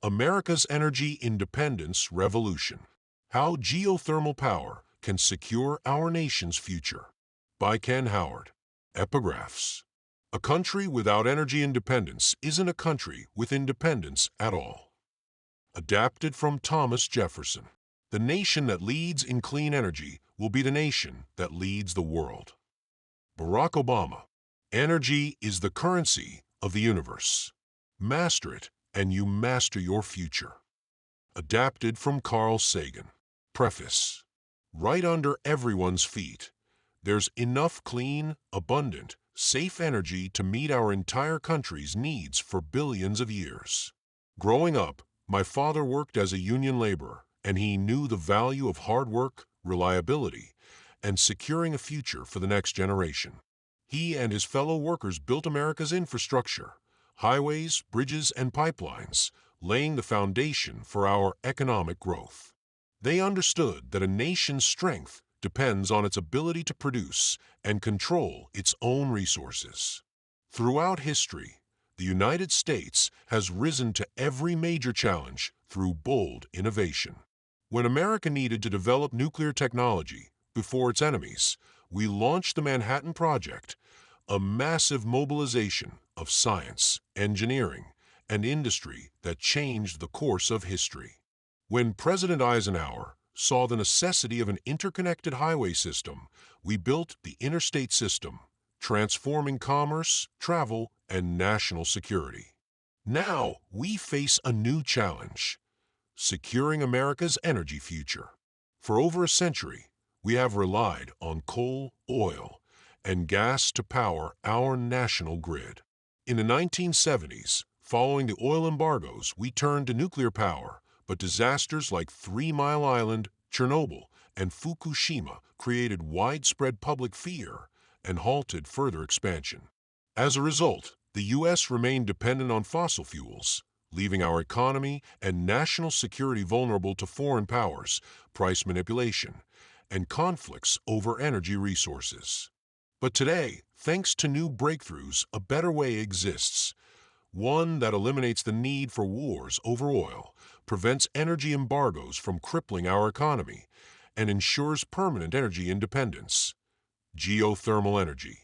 America's Energy Independence Revolution. How Geothermal Power Can Secure Our Nation's Future. By Ken Howard. Epigraphs. A country without energy independence isn't a country with independence at all. Adapted from Thomas Jefferson. The nation that leads in clean energy will be the nation that leads the world. Barack Obama. Energy is the currency of the universe. Master it, and you master your future. Adapted from Carl Sagan. Preface. Right under everyone's feet, there's enough clean, abundant, safe energy to meet our entire country's needs for billions of years. Growing up, my father worked as a union laborer, and he knew the value of hard work, reliability, and securing a future for the next generation. He and his fellow workers built America's infrastructure, highways, bridges, and pipelines, laying the foundation for our economic growth. They understood that a nation's strength depends on its ability to produce and control its own resources. Throughout history, the United States has risen to every major challenge through bold innovation. When America needed to develop nuclear technology before its enemies, we launched the Manhattan Project, a massive mobilization of science, engineering, and industry that changed the course of history. When President Eisenhower saw the necessity of an interconnected highway system, we built the interstate system, transforming commerce, travel, and national security. Now we face a new challenge: securing America's energy future. For over a century, we have relied on coal, oil, and gas to power our national grid. In the 1970s, following the oil embargoes, we turned to nuclear power, but disasters like 3 Mile Island, Chernobyl, and Fukushima created widespread public fear and halted further expansion. As a result, the U.S. remained dependent on fossil fuels, leaving our economy and national security vulnerable to foreign powers, price manipulation, and conflicts over energy resources. But today, thanks to new breakthroughs, a better way exists. One that eliminates the need for wars over oil, prevents energy embargoes from crippling our economy, and ensures permanent energy independence. Geothermal energy.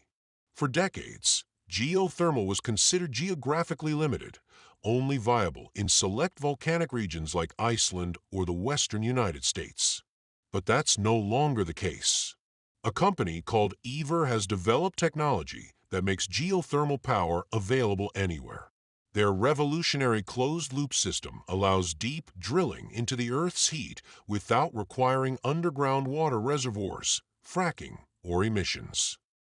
For decades, geothermal was considered geographically limited, only viable in select volcanic regions like Iceland or the western United States. But that's no longer the case. A company called Ever has developed technology that makes geothermal power available anywhere. Their revolutionary closed-loop system allows deep drilling into the Earth's heat without requiring underground water reservoirs, fracking, or emissions.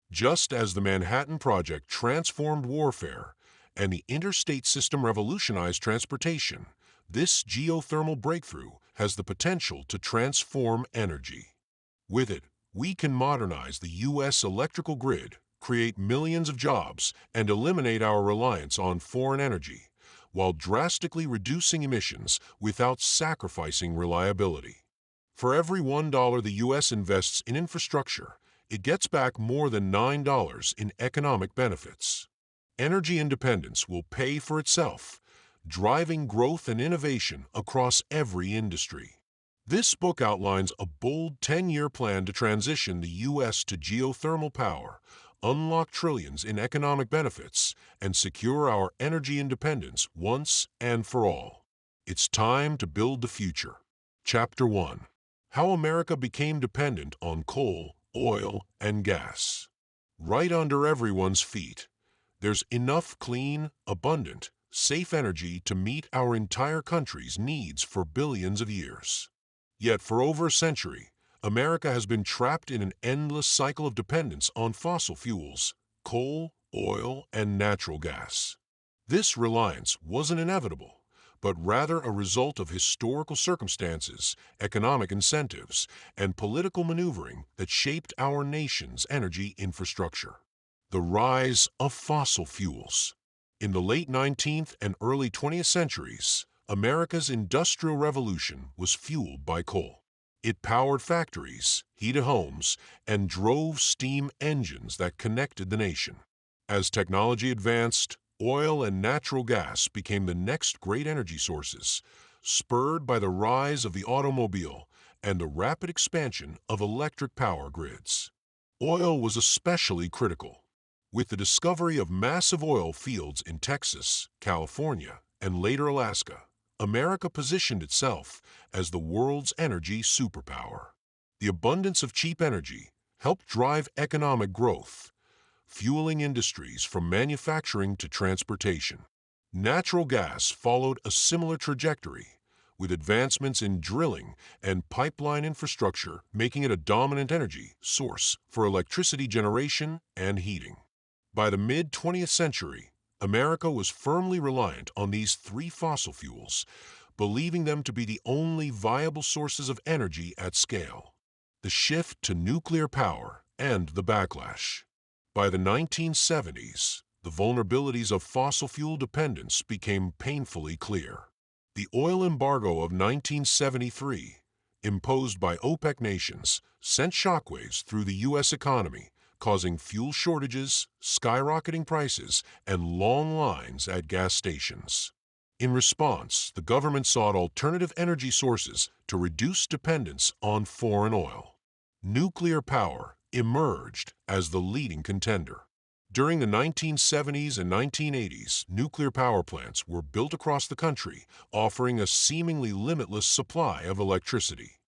Just as the Manhattan Project transformed warfare and the interstate system revolutionized transportation, this geothermal breakthrough has the potential to transform energy. With it, we can modernize the U.S. electrical grid, create millions of jobs, and eliminate our reliance on foreign energy, while drastically reducing emissions without sacrificing reliability. For every $1 the U.S. invests in infrastructure, it gets back more than $9 in economic benefits. Energy independence will pay for itself, driving growth and innovation across every industry. This book outlines a bold 10-year plan to transition the U.S. to geothermal power, unlock trillions in economic benefits, and secure our energy independence once and for all. It's time to build the future. Chapter 1. How America Became Dependent on Coal, Oil, and Gas. Right under everyone's feet, there's enough clean, abundant, safe energy to meet our entire country's needs for billions of years. Yet for over a century, America has been trapped in an endless cycle of dependence on fossil fuels, coal, oil, and natural gas. This reliance wasn't inevitable, but rather a result of historical circumstances, economic incentives, and political maneuvering that shaped our nation's energy infrastructure. The rise of fossil fuels. In the late 19th and early 20th centuries, America's Industrial Revolution was fueled by coal. It powered factories, heated homes, and drove steam engines that connected the nation. As technology advanced, Oil and natural gas became the next great energy sources, spurred by the rise of the automobile and the rapid expansion of electric power grids. Oil was especially critical. With the discovery of massive oil fields in Texas, California, and later Alaska, America positioned itself as the world's energy superpower. The abundance of cheap energy helped drive economic growth, fueling industries from manufacturing to transportation. Natural gas followed a similar trajectory, with advancements in drilling and pipeline infrastructure making it a dominant energy source for electricity generation and heating. By the mid-20th century, America was firmly reliant on these three fossil fuels, believing them to be the only viable sources of energy at scale. The shift to nuclear power and the backlash. By the 1970s, the vulnerabilities of fossil fuel dependence became painfully clear. The oil embargo of 1973, imposed by OPEC nations, sent shockwaves through the U.S. economy, causing fuel shortages, skyrocketing prices, and long lines at gas stations. In response, the government sought alternative energy sources to reduce dependence on foreign oil. Nuclear power emerged as the leading contender. During the 1970s and 1980s, nuclear power plants were built across the country, offering a seemingly limitless supply of electricity.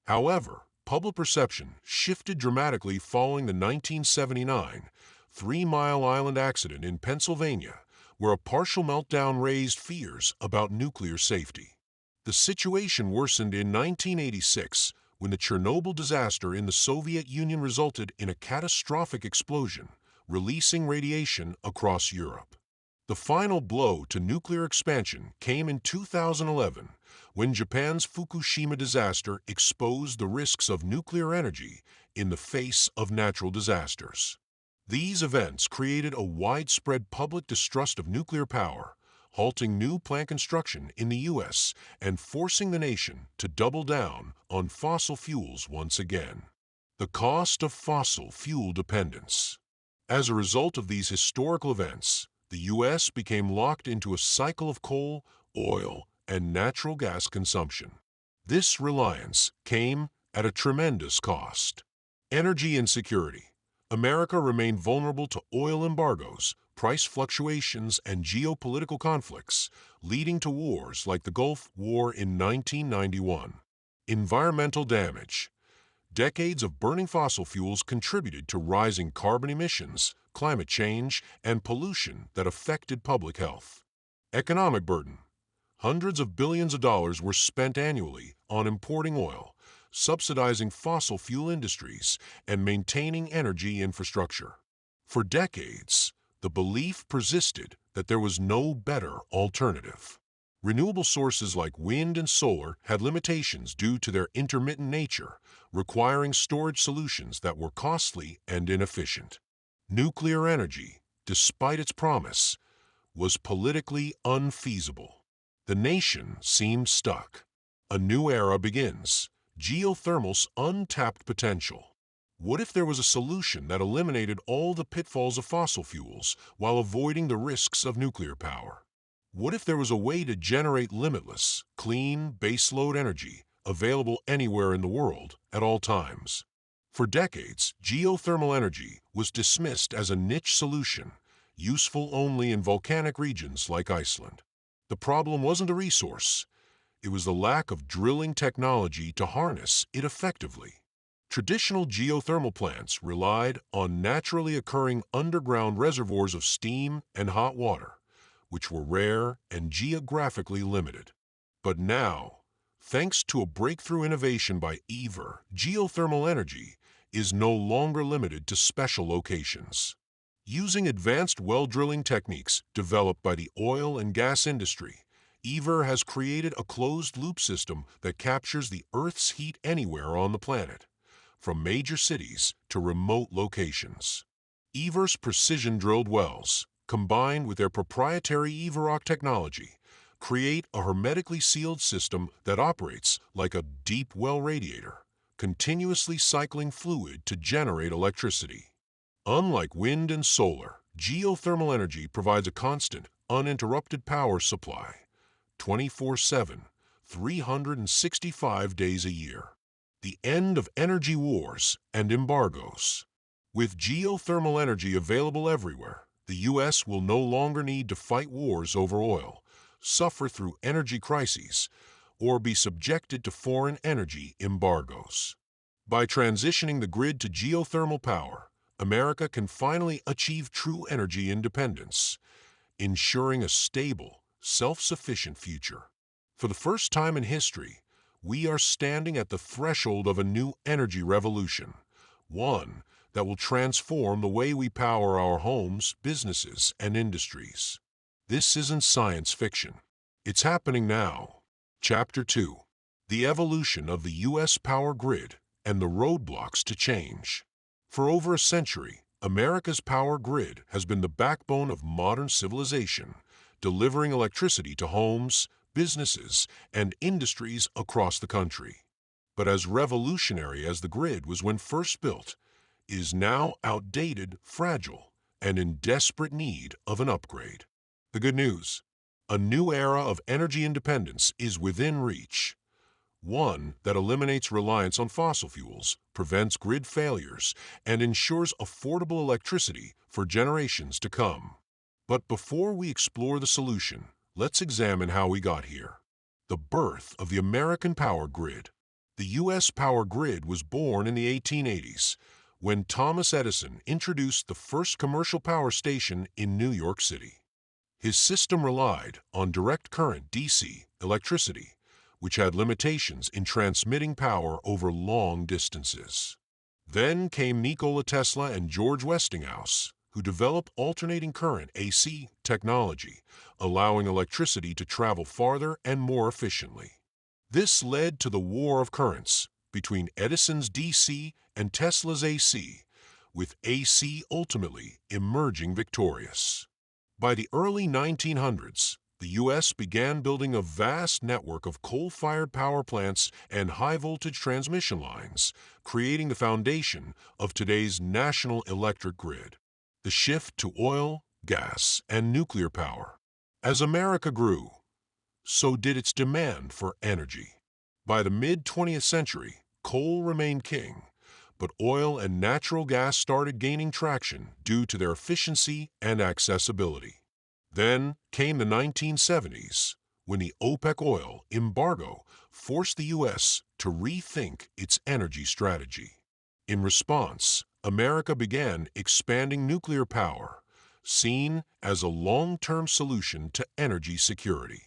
However, public perception shifted dramatically following the 1979 Three Mile Island accident in Pennsylvania, where a partial meltdown raised fears about nuclear safety. The situation worsened in 1986 when the Chernobyl disaster in the Soviet Union resulted in a catastrophic explosion, releasing radiation across Europe. The final blow to nuclear expansion came in 2011, when Japan's Fukushima disaster exposed the risks of nuclear energy in the face of natural disasters. These events created a widespread public distrust of nuclear power, halting new plant construction in the U.S. and forcing the nation to double down on fossil fuels once again. The cost of fossil fuel dependence. As a result of these historical events, the U.S. became locked into a cycle of coal, oil, and natural gas consumption. This reliance came at a tremendous cost. Energy insecurity. America remained vulnerable to oil embargoes, price fluctuations, and geopolitical conflicts, leading to wars like the Gulf War in 1991. Environmental damage. Decades of burning fossil fuels contributed to rising carbon emissions, climate change, and pollution that affected public health. Economic burden. Hundreds of billions of dollars were spent annually on importing oil, subsidizing fossil fuel industries, and maintaining energy infrastructure. For decades, the belief persisted that there was no better alternative. Renewable sources like wind and solar had limitations due to their intermittent nature, requiring storage solutions that were costly and inefficient. Nuclear energy, despite its promise, was politically unfeasible. The nation seemed stuck. A new era begins. Geothermal's untapped potential. What if there was a solution that eliminated all the pitfalls of fossil fuels while avoiding the risks of nuclear power? What if there was a way to generate limitless, clean, baseload energy available anywhere in the world at all times? For decades, geothermal energy was dismissed as a niche solution, useful only in volcanic regions like Iceland. The problem wasn't a resource. It was the lack of drilling technology to harness it effectively. Traditional geothermal plants relied on naturally occurring underground reservoirs of steam and hot water, which were rare and geographically limited. But now, thanks to a breakthrough innovation by Ever, geothermal energy is no longer limited to special locations. Using advanced well drilling techniques developed by the oil and gas industry, Ever has created a closed-loop system that captures the Earth's heat anywhere on the planet, from major cities to remote locations. Ever's precision-drilled wells, combined with their proprietary EverRock technology, create a hermetically sealed system that operates like a deep well radiator, continuously cycling fluid to generate electricity. Unlike wind and solar, Geothermal energy provides a constant, uninterrupted power supply, 24/7, 365 days a year. The end of energy wars and embargoes. With geothermal energy available everywhere, the U.S. will no longer need to fight wars over oil, suffer through energy crises, or be subjected to foreign energy embargoes. By transitioning the grid to geothermal power, America can finally achieve true energy independence, ensuring a stable, self-sufficient future. For the first time in history, we are standing at the threshold of a new energy revolution, one that will transform the way we power our homes, businesses, and industries. This isn't science fiction. It's happening now. Chapter 2. The evolution of the U.S. power grid and the roadblocks to change. For over a century, America's power grid has been the backbone of modern civilization, delivering electricity to homes, businesses, and industries across the country. But as revolutionary as the grid was when first built, it is now outdated, fragile, and in desperate need of an upgrade. The good news: a new era of energy independence is within reach. One that eliminates reliance on fossil fuels, prevents grid failures, and ensures affordable electricity for generations to come. But before we explore the solution, let's examine how we got here. The birth of the American power grid. The U.S. power grid was born in the 1880s, when Thomas Edison introduced the first commercial power station in New York City. His system relied on direct current (DC) electricity, which had limitations in transmitting power over long distances. Then came Nikola Tesla and George Westinghouse, who developed alternating current (AC) technology, allowing electricity to travel farther and more efficiently. This led to the war of currents between Edison's DC and Tesla's AC, with AC ultimately emerging victorious. By the early 1900s, the U.S. began building a vast network of coal-fired power plants and high-voltage transmission lines, creating the foundation of today's national electric grid. The shift to oil, gas, and nuclear power. As America grew, so did its demand for energy. By the mid-20th century, coal remained king, but oil and natural gas started gaining traction due to their efficiency and accessibility. Then came the 1970s, when the OPEC oil embargo forced the U.S. to rethink its energy strategy. In response, America began expanding nuclear power, seen as a long-term solution to energy security.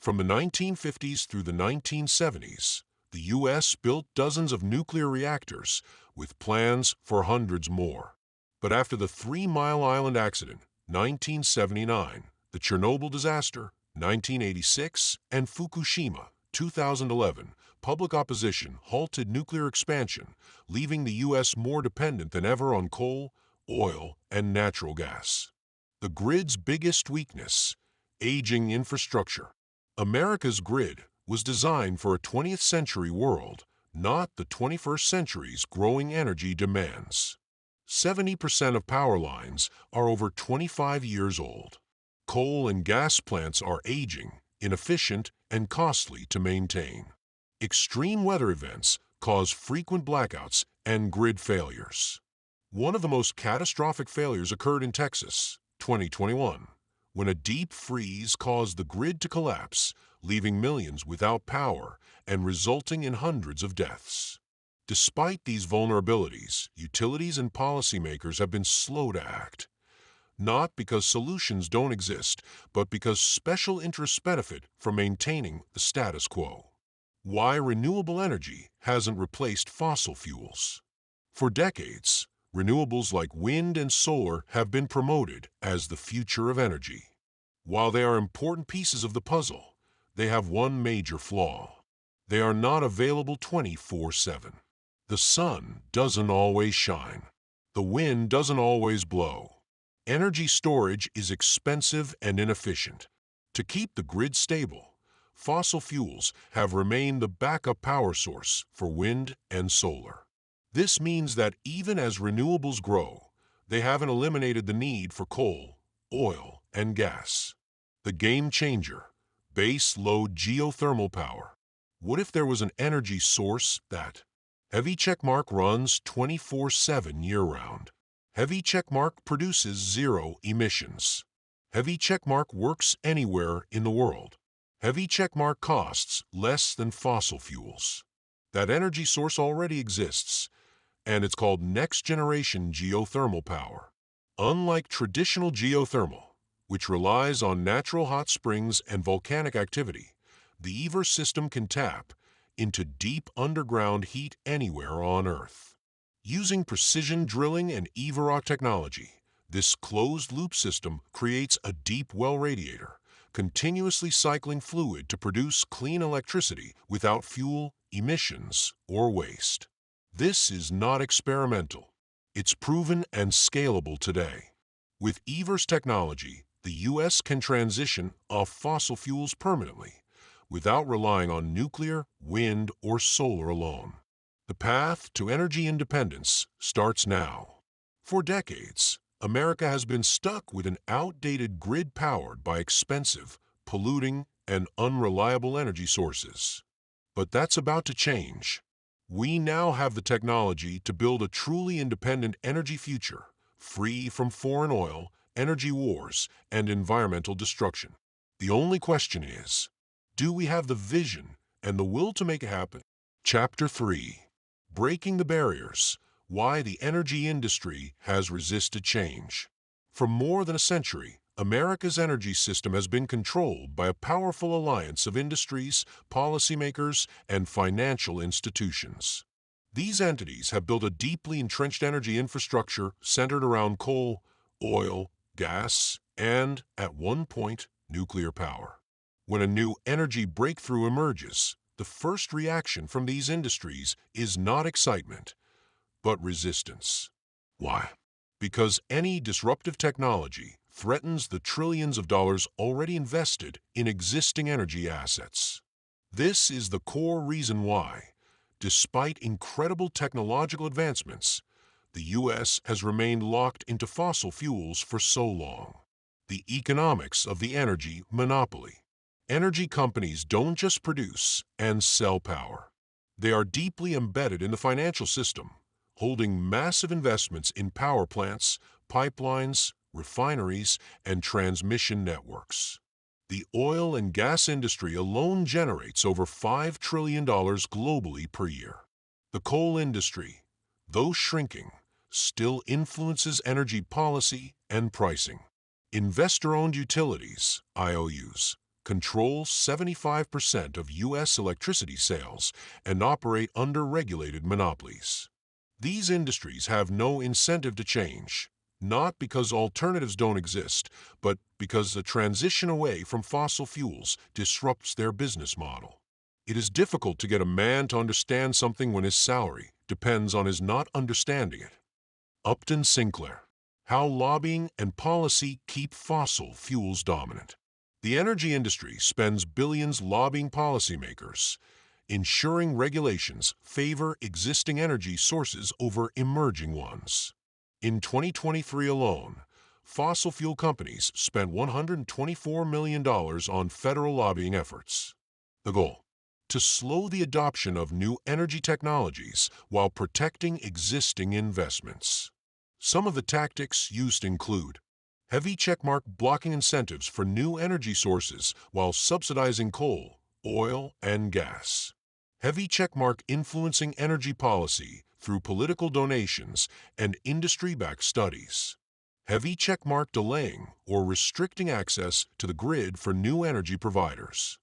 From the 1950s through the 1970s, the U.S. built dozens of nuclear reactors with plans for hundreds more. But after the 3 Mile Island accident, 1979, the Chernobyl disaster, 1986, and Fukushima, 2011, public opposition halted nuclear expansion, leaving the U.S. more dependent than ever on coal, oil, and natural gas. The grid's biggest weakness: aging infrastructure. America's grid was designed for a 20th century world, not the 21st century's growing energy demands. 70% of power lines are over 25 years old. Coal and gas plants are aging, inefficient, and costly to maintain. Extreme weather events cause frequent blackouts and grid failures. One of the most catastrophic failures occurred in Texas, 2021, when a deep freeze caused the grid to collapse, leaving millions without power and resulting in hundreds of deaths. Despite these vulnerabilities, utilities and policymakers have been slow to act. Not because solutions don't exist, but because special interests benefit from maintaining the status quo. Why renewable energy hasn't replaced fossil fuels. For decades, renewables like wind and solar have been promoted as the future of energy. While they are important pieces of the puzzle, they have one major flaw. They are not available 24/7. The sun doesn't always shine. The wind doesn't always blow. Energy storage is expensive and inefficient. To keep the grid stable, fossil fuels have remained the backup power source for wind and solar. This means that even as renewables grow, They haven't eliminated the need for coal, oil, and gas. The game changer, base load geothermal power. What if there was an energy source that Heavy Checkmark runs 24/7 year-round. Heavy Checkmark produces zero emissions. Heavy Checkmark works anywhere in the world. Heavy Checkmark costs less than fossil fuels. That energy source already exists, and it's called next-generation geothermal power. Unlike traditional geothermal, which relies on natural hot springs and volcanic activity, the EVER system can tap into deep underground heat anywhere on Earth. Using precision drilling and EVEROCK technology, this closed-loop system creates a deep well radiator, continuously cycling fluid to produce clean electricity without fuel, emissions, or waste. This is not experimental. It's proven and scalable today. With EVER's technology, the U.S. can transition off fossil fuels permanently, without relying on nuclear, wind, or solar alone. The path to energy independence starts now. For decades, America has been stuck with an outdated grid powered by expensive, polluting, and unreliable energy sources. But that's about to change. We now have the technology to build a truly independent energy future, free from foreign oil, energy wars, and environmental destruction. The only question is, do we have the vision and the will to make it happen? Chapter 3. Breaking the Barriers. Why the Energy Industry Has Resisted Change. For more than a century, America's energy system has been controlled by a powerful alliance of industries, policymakers, and financial institutions. These entities have built a deeply entrenched energy infrastructure centered around coal, oil, gas, and, at one point, nuclear power. When a new energy breakthrough emerges, the first reaction from these industries is not excitement, but resistance. Why? Because any disruptive technology threatens the trillions of dollars already invested in existing energy assets. This is the core reason why, despite incredible technological advancements, the U.S. has remained locked into fossil fuels for so long. The economics of the energy monopoly. Energy companies don't just produce and sell power. They are deeply embedded in the financial system, holding massive investments in power plants, pipelines, refineries, and transmission networks. The oil and gas industry alone generates over $5 trillion globally per year. The coal industry, though shrinking, still influences energy policy and pricing. Investor-owned utilities, IOUs, control 75% of U.S. electricity sales and operate under regulated monopolies. These industries have no incentive to change, not because alternatives don't exist, but because the transition away from fossil fuels disrupts their business model. It is difficult to get a man to understand something when his salary depends on his not understanding it. Upton Sinclair. How lobbying and policy keep fossil fuels dominant. The energy industry spends billions lobbying policymakers, ensuring regulations favor existing energy sources over emerging ones. In 2023 alone, fossil fuel companies spent $124 million on federal lobbying efforts. The goal? To slow the adoption of new energy technologies while protecting existing investments. Some of the tactics used include heavy checkmark blocking incentives for new energy sources while subsidizing coal, oil, and gas. Heavy checkmark influencing energy policy through political donations and industry-backed studies. Heavy checkmark delaying or restricting access to the grid for new energy providers.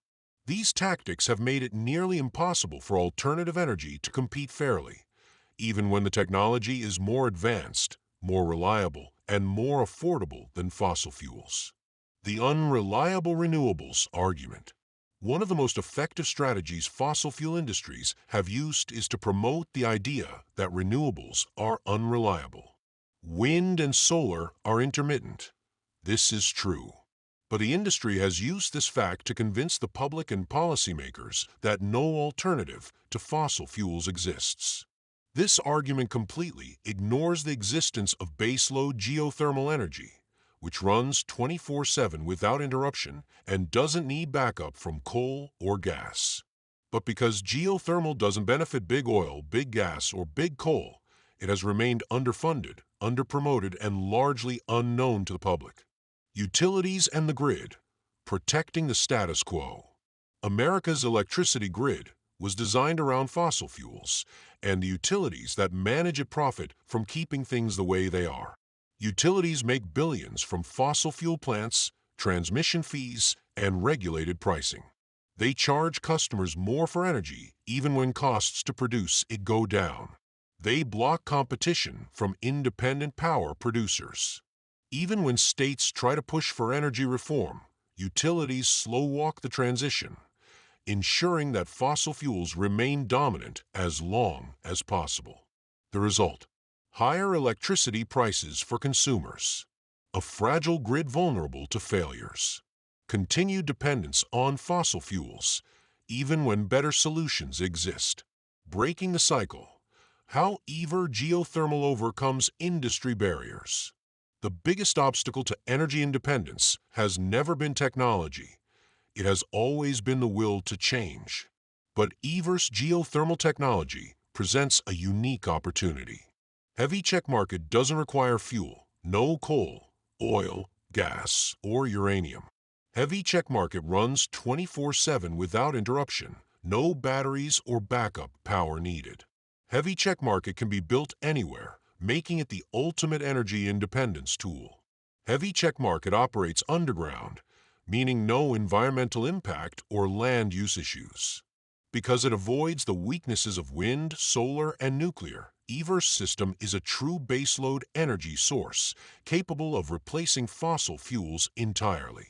These tactics have made it nearly impossible for alternative energy to compete fairly, even when the technology is more advanced, more reliable, and more affordable than fossil fuels. The unreliable renewables argument. One of the most effective strategies fossil fuel industries have used is to promote the idea that renewables are unreliable. Wind and solar are intermittent. This is true. But the industry has used this fact to convince the public and policymakers that no alternative to fossil fuels exists. This argument completely ignores the existence of baseload geothermal energy, which runs 24/7 without interruption and doesn't need backup from coal or gas. But because geothermal doesn't benefit big oil, big gas, or big coal, it has remained underfunded, underpromoted, and largely unknown to the public. Utilities and the grid, protecting the status quo. America's electricity grid was designed around fossil fuels, and the utilities that manage it profit from keeping things the way they are. Utilities make billions from fossil fuel plants, transmission fees, and regulated pricing. They charge customers more for energy even when costs to produce it go down. They block competition from independent power producers. Even when states try to push for energy reform, utilities slow-walk the transition, ensuring that fossil fuels remain dominant as long as possible. The result: higher electricity prices for consumers, a fragile grid vulnerable to failures, continued dependence on fossil fuels, even when better solutions exist. Breaking the cycle: how EVER geothermal overcomes industry barriers. The biggest obstacle to energy independence has never been technology. It has always been the will to change. But EVER's geothermal technology presents a unique opportunity. Heavy check market doesn't require fuel, no coal, oil, gas, or uranium. Heavy check market runs 24/7 without interruption, no batteries or backup power needed. Heavy check market can be built anywhere, making it the ultimate energy independence tool. Heavy check market operates underground, meaning no environmental impact or land use issues. Because it avoids the weaknesses of wind, solar, and nuclear, EVER's system is a true baseload energy source, capable of replacing fossil fuels entirely.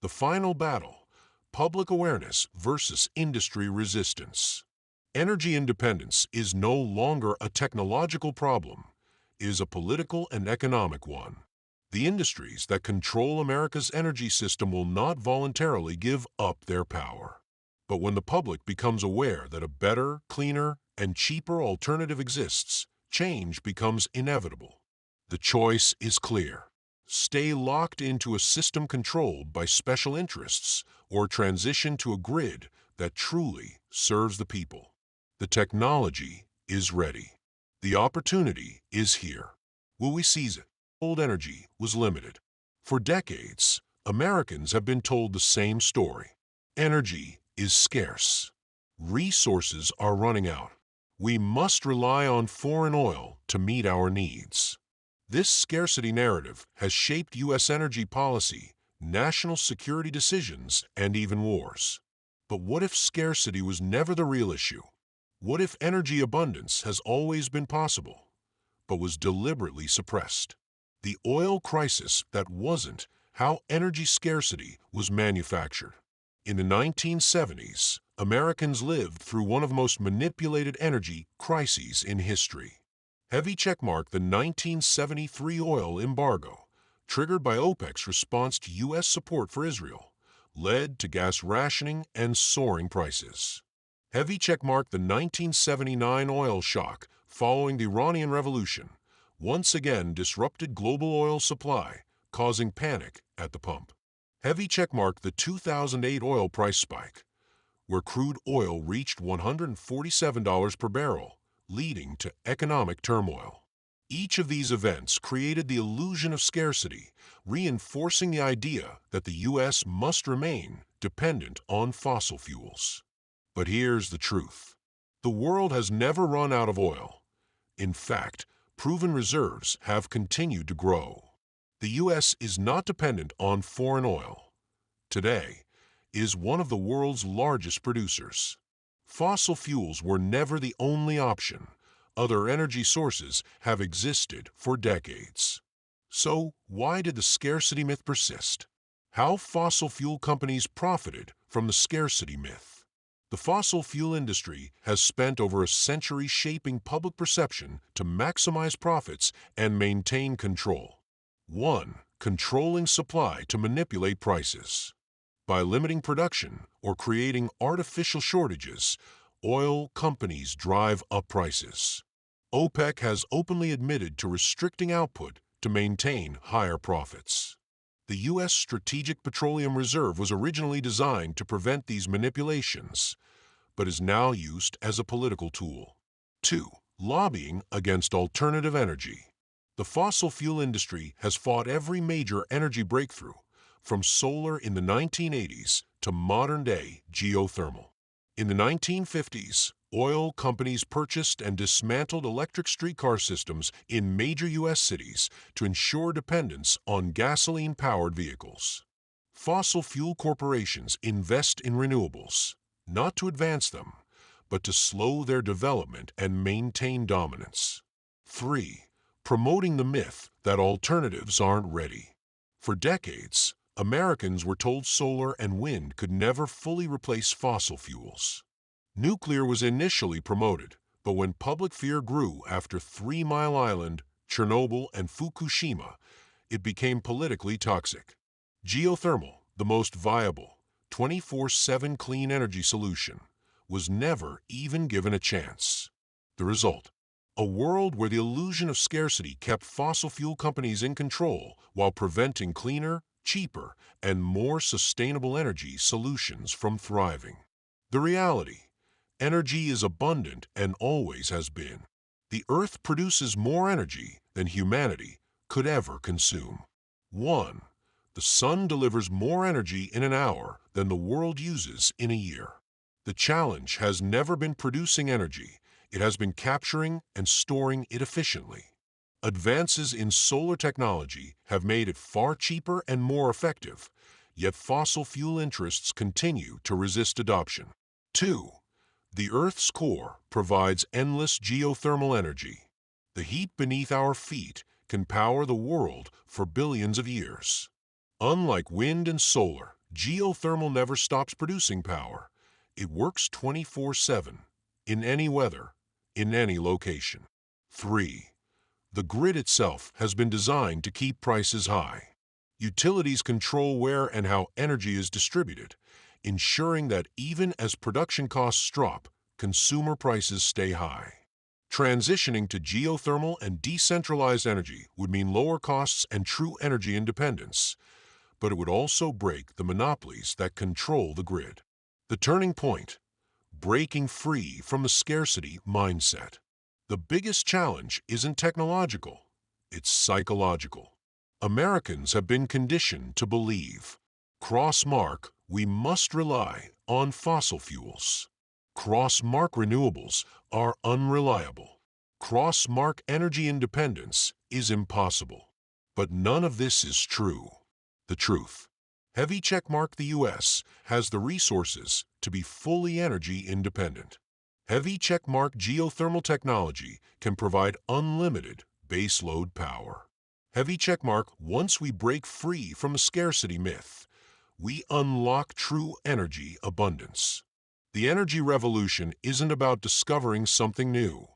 The final battle: public awareness versus industry resistance. Energy independence is no longer a technological problem. It is a political and economic one. The industries that control America's energy system will not voluntarily give up their power. But when the public becomes aware that a better, cleaner, and cheaper alternative exists, change becomes inevitable. The choice is clear: stay locked into a system controlled by special interests, or transition to a grid that truly serves the people. The technology is ready. The opportunity is here. Will we seize it? Old energy was limited. For decades, Americans have been told the same story. Energy is scarce. Resources are running out. We must rely on foreign oil to meet our needs. This scarcity narrative has shaped U.S. energy policy, national security decisions, and even wars. But what if scarcity was never the real issue? What if energy abundance has always been possible, but was deliberately suppressed? The oil crisis that wasn't how energy scarcity was manufactured. In the 1970s, Americans lived through one of the most manipulated energy crises in history. Heavy checkmark the 1973 oil embargo, triggered by OPEC's response to U.S. support for Israel, led to gas rationing and soaring prices. Heavy checkmark the 1979 oil shock following the Iranian Revolution, once again disrupted global oil supply, causing panic at the pump. Heavy checkmark the 2008 oil price spike, where crude oil reached $147 per barrel, leading to economic turmoil. Each of these events created the illusion of scarcity, reinforcing the idea that the U.S. must remain dependent on fossil fuels. But here's the truth: the world has never run out of oil. In fact, proven reserves have continued to grow. The U.S. is not dependent on foreign oil. Today, it is one of the world's largest producers. Fossil fuels were never the only option. Other energy sources have existed for decades. So, why did the scarcity myth persist? How fossil fuel companies profited from the scarcity myth. The fossil fuel industry has spent over a century shaping public perception to maximize profits and maintain control. 1. Controlling supply to manipulate prices. By limiting production or creating artificial shortages, oil companies drive up prices. OPEC has openly admitted to restricting output to maintain higher profits. The U.S. Strategic Petroleum Reserve was originally designed to prevent these manipulations, but is now used as a political tool. 2. Lobbying against alternative energy. The fossil fuel industry has fought every major energy breakthrough, from solar in the 1980s to modern-day geothermal. In the 1950s, oil companies purchased and dismantled electric streetcar systems in major U.S. cities to ensure dependence on gasoline-powered vehicles. Fossil fuel corporations invest in renewables, not to advance them, but to slow their development and maintain dominance. 3. Promoting the myth that alternatives aren't ready. For decades, Americans were told solar and wind could never fully replace fossil fuels. Nuclear was initially promoted, but when public fear grew after 3 Mile Island, Chernobyl, and Fukushima, it became politically toxic. Geothermal, the most viable, 24/7 clean energy solution, was never even given a chance. The result: a world where the illusion of scarcity kept fossil fuel companies in control while preventing cleaner, cheaper, and more sustainable energy solutions from thriving. The reality: energy is abundant and always has been. The Earth produces more energy than humanity could ever consume. 1. The sun delivers more energy in an hour than the world uses in a year. The challenge has never been producing energy. It has been capturing and storing it efficiently. Advances in solar technology have made it far cheaper and more effective, yet fossil fuel interests continue to resist adoption. 2. The Earth's core provides endless geothermal energy. The heat beneath our feet can power the world for billions of years. Unlike wind and solar, geothermal never stops producing power. It works 24/7, in any weather, in any location. 3. The grid itself has been designed to keep prices high. Utilities control where and how energy is distributed, ensuring that even as production costs drop, consumer prices stay high. Transitioning to geothermal and decentralized energy would mean lower costs and true energy independence, but it would also break the monopolies that control the grid. The turning point: breaking free from the scarcity mindset. The biggest challenge isn't technological, it's psychological. Americans have been conditioned to believe, cross-mark, we must rely on fossil fuels. Cross-mark renewables are unreliable. Cross-mark energy independence is impossible. But none of this is true. The truth: heavy checkmark the U.S. has the resources to be fully energy independent. Heavy checkmark geothermal technology can provide unlimited baseload power. Heavy checkmark, once we break free from the scarcity myth, we unlock true energy abundance. The energy revolution isn't about discovering something new.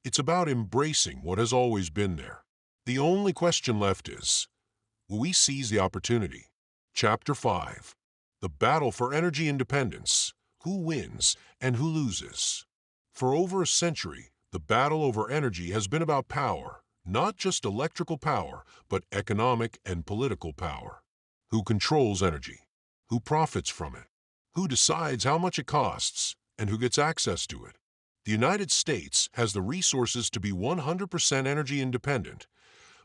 It's about embracing what has always been there. The only question left is, will we seize the opportunity? Chapter 5. The Battle for Energy Independence: Who Wins and Who Loses? For over a century, the battle over energy has been about power, not just electrical power, but economic and political power. Who controls energy? Who profits from it? Who decides how much it costs, and who gets access to it? The United States has the resources to be 100% energy independent,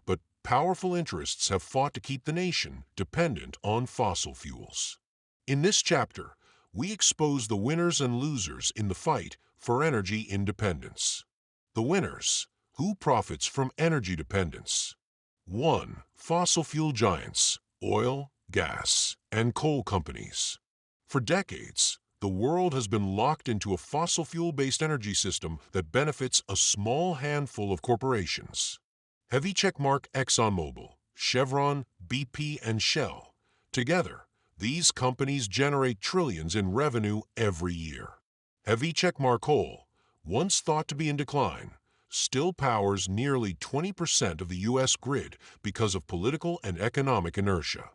but powerful interests have fought to keep the nation dependent on fossil fuels. In this chapter, we expose the winners and losers in the fight for energy independence. The winners: who profits from energy dependence? 1. Fossil fuel giants, oil, gas, and coal companies. For decades, the world has been locked into a fossil fuel-based energy system that benefits a small handful of corporations. Heavy checkmark ExxonMobil, Chevron, BP, and Shell. Together, these companies generate trillions in revenue every year. Heavy checkmark coal, once thought to be in decline, still powers nearly 20% of the U.S. grid because of political and economic inertia.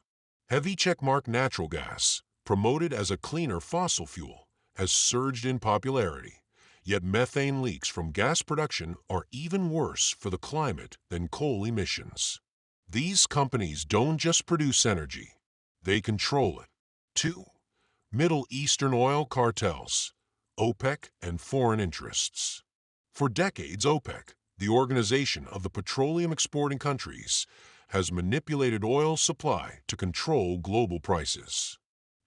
Heavy checkmark natural gas, promoted as a cleaner fossil fuel, has surged in popularity, Yet methane leaks from gas production are even worse for the climate than coal emissions. These companies don't just produce energy, they control it. 2. Middle Eastern oil cartels, OPEC and foreign interests. For decades, OPEC, the Organization of the Petroleum Exporting Countries, has manipulated oil supply to control global prices.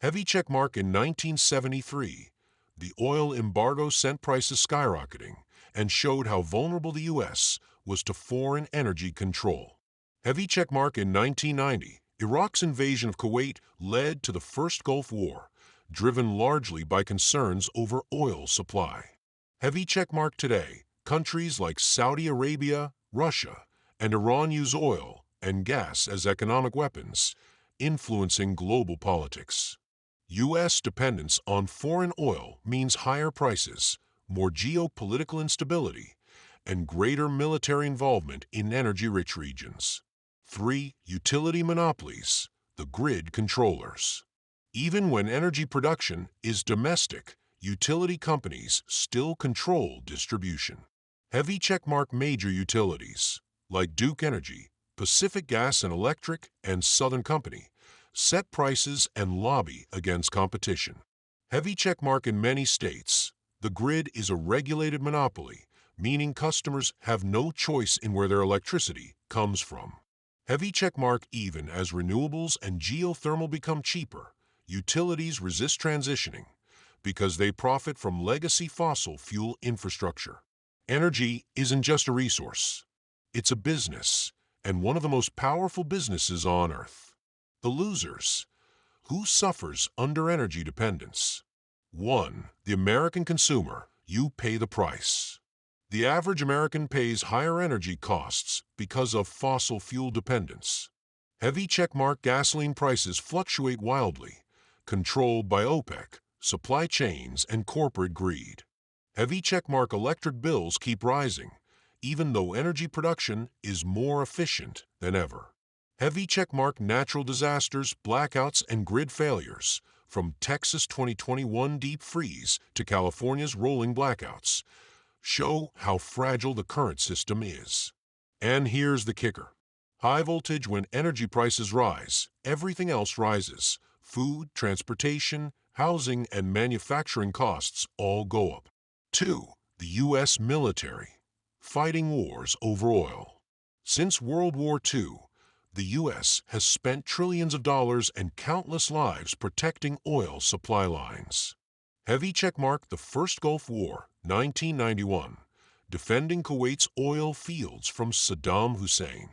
Heavy checkmark in 1973, the oil embargo sent prices skyrocketing and showed how vulnerable the U.S. was to foreign energy control. Heavy checkmark in 1990, Iraq's invasion of Kuwait led to the First Gulf War, driven largely by concerns over oil supply. Heavy checkmark today, countries like Saudi Arabia, Russia, and Iran use oil and gas as economic weapons, influencing global politics. U.S. dependence on foreign oil means higher prices, more geopolitical instability, and greater military involvement in energy-rich regions. 3. Utility monopolies, the grid controllers. Even when energy production is domestic, utility companies still control distribution. Heavy checkmark major utilities, like Duke Energy, Pacific Gas and Electric, and Southern Company, set prices and lobby against competition. Heavy checkmark in many states, the grid is a regulated monopoly, meaning customers have no choice in where their electricity comes from. Heavy checkmark even as renewables and geothermal become cheaper, utilities resist transitioning because they profit from legacy fossil fuel infrastructure. Energy isn't just a resource. It's a business, and one of the most powerful businesses on Earth. The losers. Who suffers under energy dependence? 1. The American consumer. You pay the price. The average American pays higher energy costs because of fossil fuel dependence. Heavy checkmark gasoline prices fluctuate wildly, controlled by OPEC, supply chains, and corporate greed. Heavy checkmark electric bills keep rising, even though energy production is more efficient than ever. Heavy checkmark natural disasters, blackouts, and grid failures, from Texas 2021 deep freeze to California's rolling blackouts, show how fragile the current system is. And here's the kicker. High voltage, when energy prices rise, everything else rises. Food, transportation, housing, and manufacturing costs all go up. 2. The U.S. military. Fighting wars over oil. Since World War II, the U.S. has spent trillions of dollars and countless lives protecting oil supply lines. Heavy checkmark the First Gulf War, 1991, defending Kuwait's oil fields from Saddam Hussein.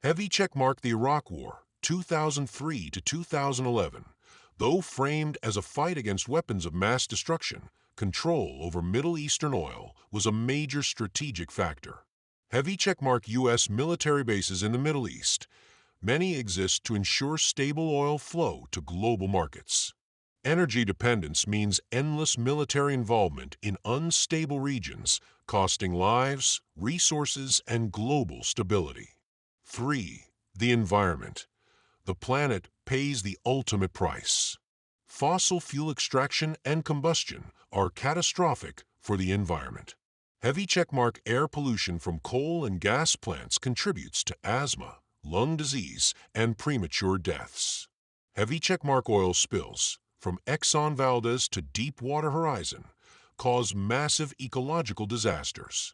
Heavy checkmark the Iraq War, 2003 to 2011, though framed as a fight against weapons of mass destruction, control over Middle Eastern oil was a major strategic factor. Heavy checkmark U.S. military bases in the Middle East. Many exist to ensure stable oil flow to global markets. Energy dependence means endless military involvement in unstable regions, costing lives, resources, and global stability. 3. The environment. The planet pays the ultimate price. Fossil fuel extraction and combustion are catastrophic for the environment. Heavy checkmark air pollution from coal and gas plants contributes to asthma, lung disease, and premature deaths. Heavy checkmark oil spills, from Exxon Valdez to Deepwater Horizon, cause massive ecological disasters.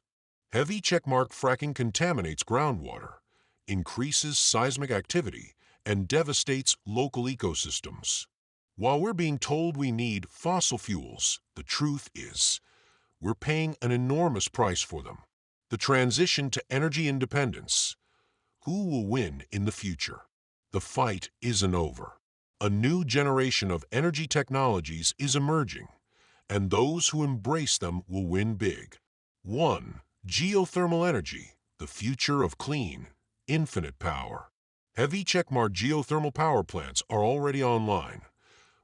Heavy checkmark fracking contaminates groundwater, increases seismic activity, and devastates local ecosystems. While we're being told we need fossil fuels, the truth is, we're paying an enormous price for them. The transition to energy independence. Who will win in the future? The fight isn't over. A new generation of energy technologies is emerging, and those who embrace them will win big. 1. Geothermal energy, the future of clean, infinite power. Heavy checkmark geothermal power plants are already online,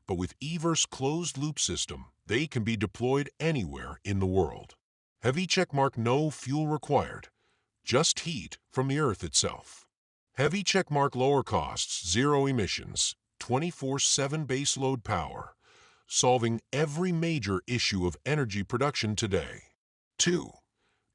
but with Ever's closed-loop system, they can be deployed anywhere in the world. Heavy checkmark no fuel required, just heat from the Earth itself. Heavy checkmark lower costs, zero emissions, 24/7 baseload power, solving every major issue of energy production today. 2.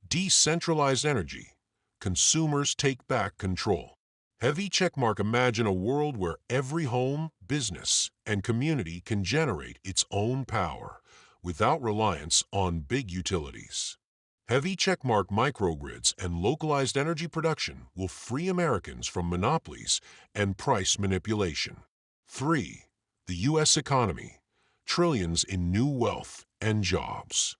Decentralized energy. Consumers take back control. Heavy checkmark. Imagine a world where every home, business, and community can generate its own power without reliance on big utilities. Heavy checkmark. Microgrids and localized energy production will free Americans from monopolies and price manipulation. 3. The U.S. economy. Trillions in new wealth and jobs.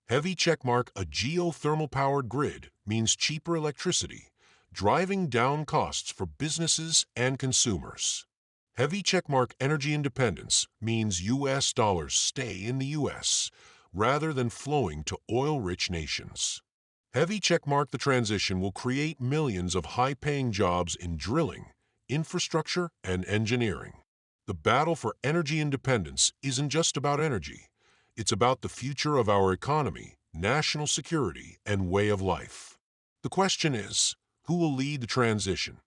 Heavy checkmark. A geothermal-powered grid means cheaper electricity, driving down costs for businesses and consumers. Heavy checkmark. Energy independence means U.S. dollars stay in the U.S. rather than flowing to oil-rich nations. Heavy checkmark. The transition will create millions of high-paying jobs in drilling, infrastructure, and engineering. The battle for energy independence isn't just about energy. It's about the future of our economy, national security, and way of life. The question is, who will lead the transition?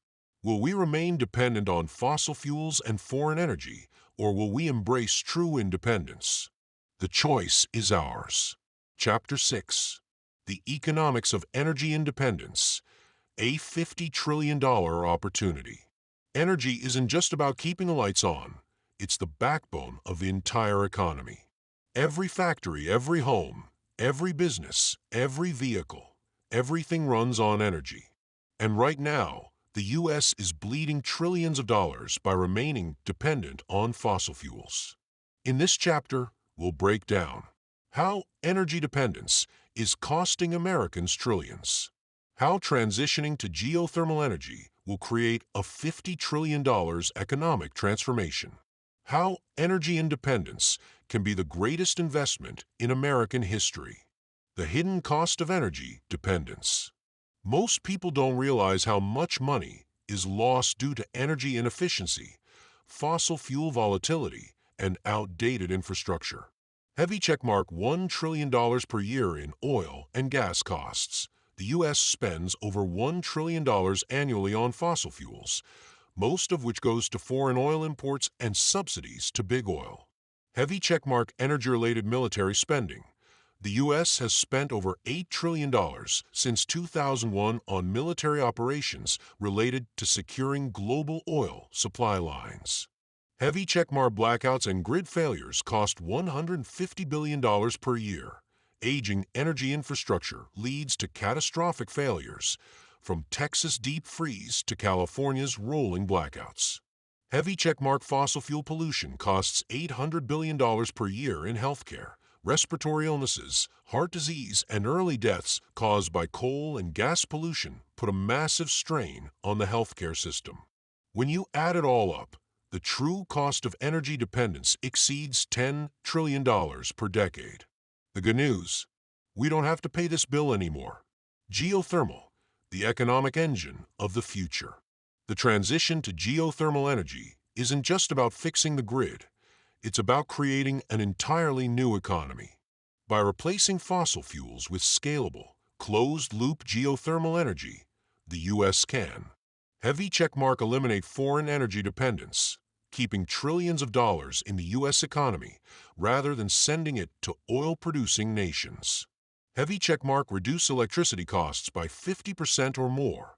Will we remain dependent on fossil fuels and foreign energy, or will we embrace true independence? The choice is ours. Chapter 6. The Economics of Energy Independence, a $50 trillion opportunity. Energy isn't just about keeping the lights on. It's the backbone of the entire economy. Every factory, every home, every business, every vehicle, everything runs on energy. And right now, the U.S. is bleeding trillions of dollars by remaining dependent on fossil fuels. In this chapter, we'll break down how energy dependence is costing Americans trillions, how transitioning to geothermal energy will create a $50 trillion economic transformation, how energy independence can be the greatest investment in American history, the hidden cost of energy dependence. Most people don't realize how much money is lost due to energy inefficiency, fossil fuel volatility, and outdated infrastructure. Heavy checkmark. $1 trillion per year in oil and gas costs. The U.S. spends over $1 trillion annually on fossil fuels, most of which goes to foreign oil imports and subsidies to big oil. Heavy checkmark. Energy-related military spending. The U.S. has spent over $8 trillion since 2001 on military operations related to securing global oil supply lines. Heavy checkmark. Blackouts and grid failures cost $150 billion per year. Aging energy infrastructure leads to catastrophic failures, from Texas deep freeze to California's rolling blackouts. Heavy checkmark. Fossil fuel pollution costs $800 billion per year in healthcare. Respiratory illnesses, heart disease, and early deaths caused by coal and gas pollution put a massive strain on the healthcare system. When you add it all up, the true cost of energy dependence exceeds $10 trillion per decade. The good news: we don't have to pay this bill anymore. Geothermal, the economic engine of the future. The transition to geothermal energy isn't just about fixing the grid. It's about creating an entirely new economy. By replacing fossil fuels with scalable, closed-loop geothermal energy, the U.S. can. Heavy checkmark. Eliminate foreign energy dependence, keeping trillions of dollars in the U.S. economy rather than sending it to oil-producing nations. Heavy checkmark. Reduce electricity costs by 50% or more.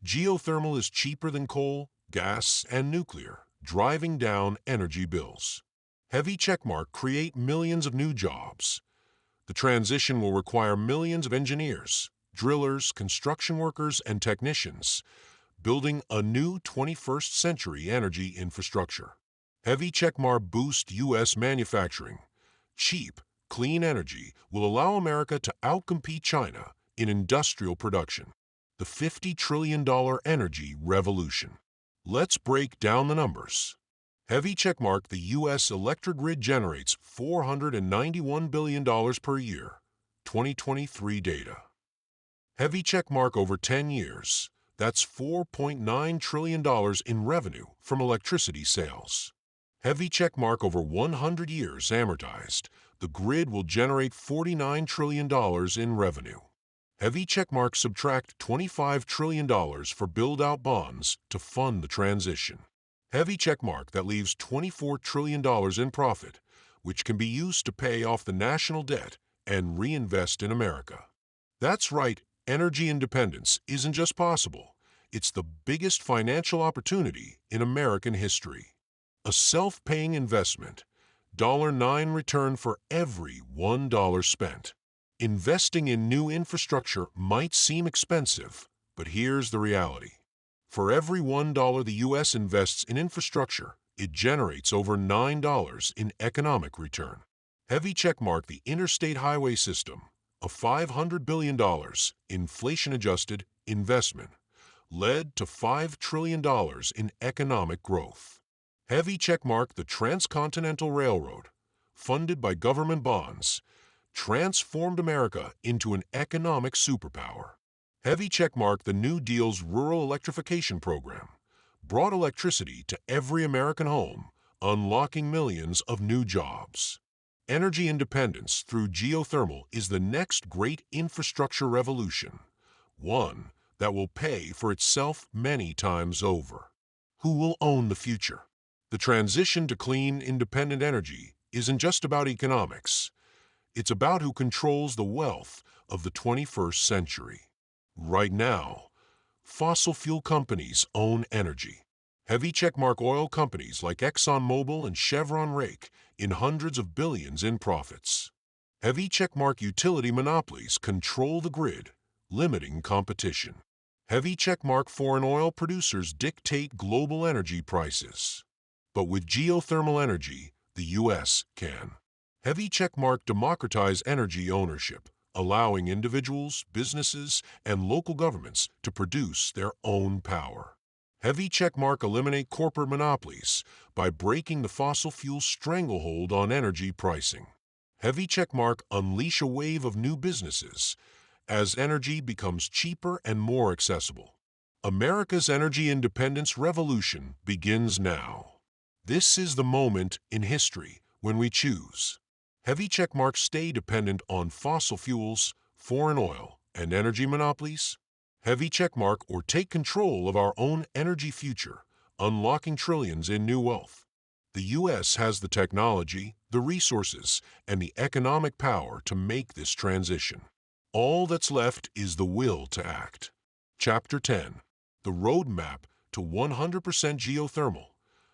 Geothermal is cheaper than coal, gas, and nuclear, driving down energy bills. Heavy checkmark. Create millions of new jobs. The transition will require millions of engineers, drillers, construction workers, and technicians, building a new 21st century energy infrastructure. Heavy checkmark. Boost U.S. manufacturing. Cheap, clean energy will allow America to outcompete China in industrial production. The $50 trillion energy revolution. Let's break down the numbers. Heavy checkmark. The U.S. electric grid generates $491 billion per year, 2023 data. Heavy checkmark. Over 10 years, that's $4.9 trillion in revenue from electricity sales. Heavy checkmark. Over 100 years amortized, the grid will generate $49 trillion in revenue. Heavy checkmark. Subtract $25 trillion for build-out bonds to fund the transition. Heavy checkmark. That leaves $24 trillion in profit, which can be used to pay off the national debt and reinvest in America. That's right, energy independence isn't just possible, it's the biggest financial opportunity in American history. A self-paying investment, $9 return for every $1 spent. Investing in new infrastructure might seem expensive, but here's the reality. For every $1 the U.S. invests in infrastructure, it generates over $9 in economic return. Heavy checkmark the interstate highway system, a $500 billion inflation-adjusted investment, led to $5 trillion in economic growth. Heavy checkmark the Transcontinental Railroad, funded by government bonds, transformed America into an economic superpower. Heavy checkmark the New Deal's rural electrification program, brought electricity to every American home, unlocking millions of new jobs. Energy independence through geothermal is the next great infrastructure revolution, one that will pay for itself many times over. Who will own the future? The transition to clean, independent energy isn't just about economics. It's about who controls the wealth of the 21st century. Right now, fossil fuel companies own energy. Heavy checkmark oil companies like ExxonMobil and Chevron rake in hundreds of billions in profits. Heavy checkmark utility monopolies control the grid, limiting competition. Heavy checkmark foreign oil producers dictate global energy prices. But with geothermal energy, the U.S. can. Heavy checkmark democratize energy ownership, allowing individuals, businesses, and local governments to produce their own power. Heavy checkmark eliminate corporate monopolies by breaking the fossil fuel stranglehold on energy pricing. Heavy checkmark unleash a wave of new businesses as energy becomes cheaper and more accessible. America's energy independence revolution begins now. This is the moment in history when we choose. Heavy checkmarks stay dependent on fossil fuels, foreign oil, and energy monopolies. Heavy checkmark or take control of our own energy future, unlocking trillions in new wealth. The U.S. has the technology, the resources, and the economic power to make this transition. All that's left is the will to act. Chapter 10. The Roadmap to 100% Geothermal.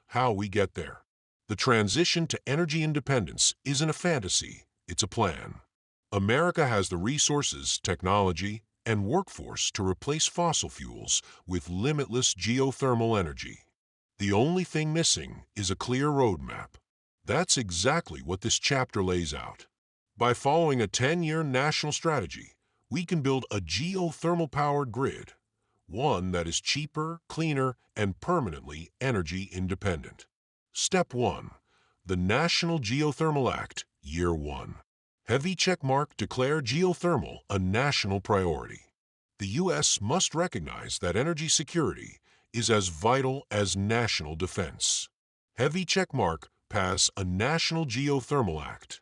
How we get there. The transition to energy independence isn't a fantasy, it's a plan. America has the resources, technology, and workforce to replace fossil fuels with limitless geothermal energy. The only thing missing is a clear roadmap. That's exactly what this chapter lays out. By following a 10-year national strategy, we can build a geothermal-powered grid, one that is cheaper, cleaner, and permanently energy independent. Step 1. The National Geothermal Act, Year 1. Heavy checkmark declare geothermal a national priority. The U.S. must recognize that energy security is as vital as national defense. Heavy checkmark pass a National Geothermal Act.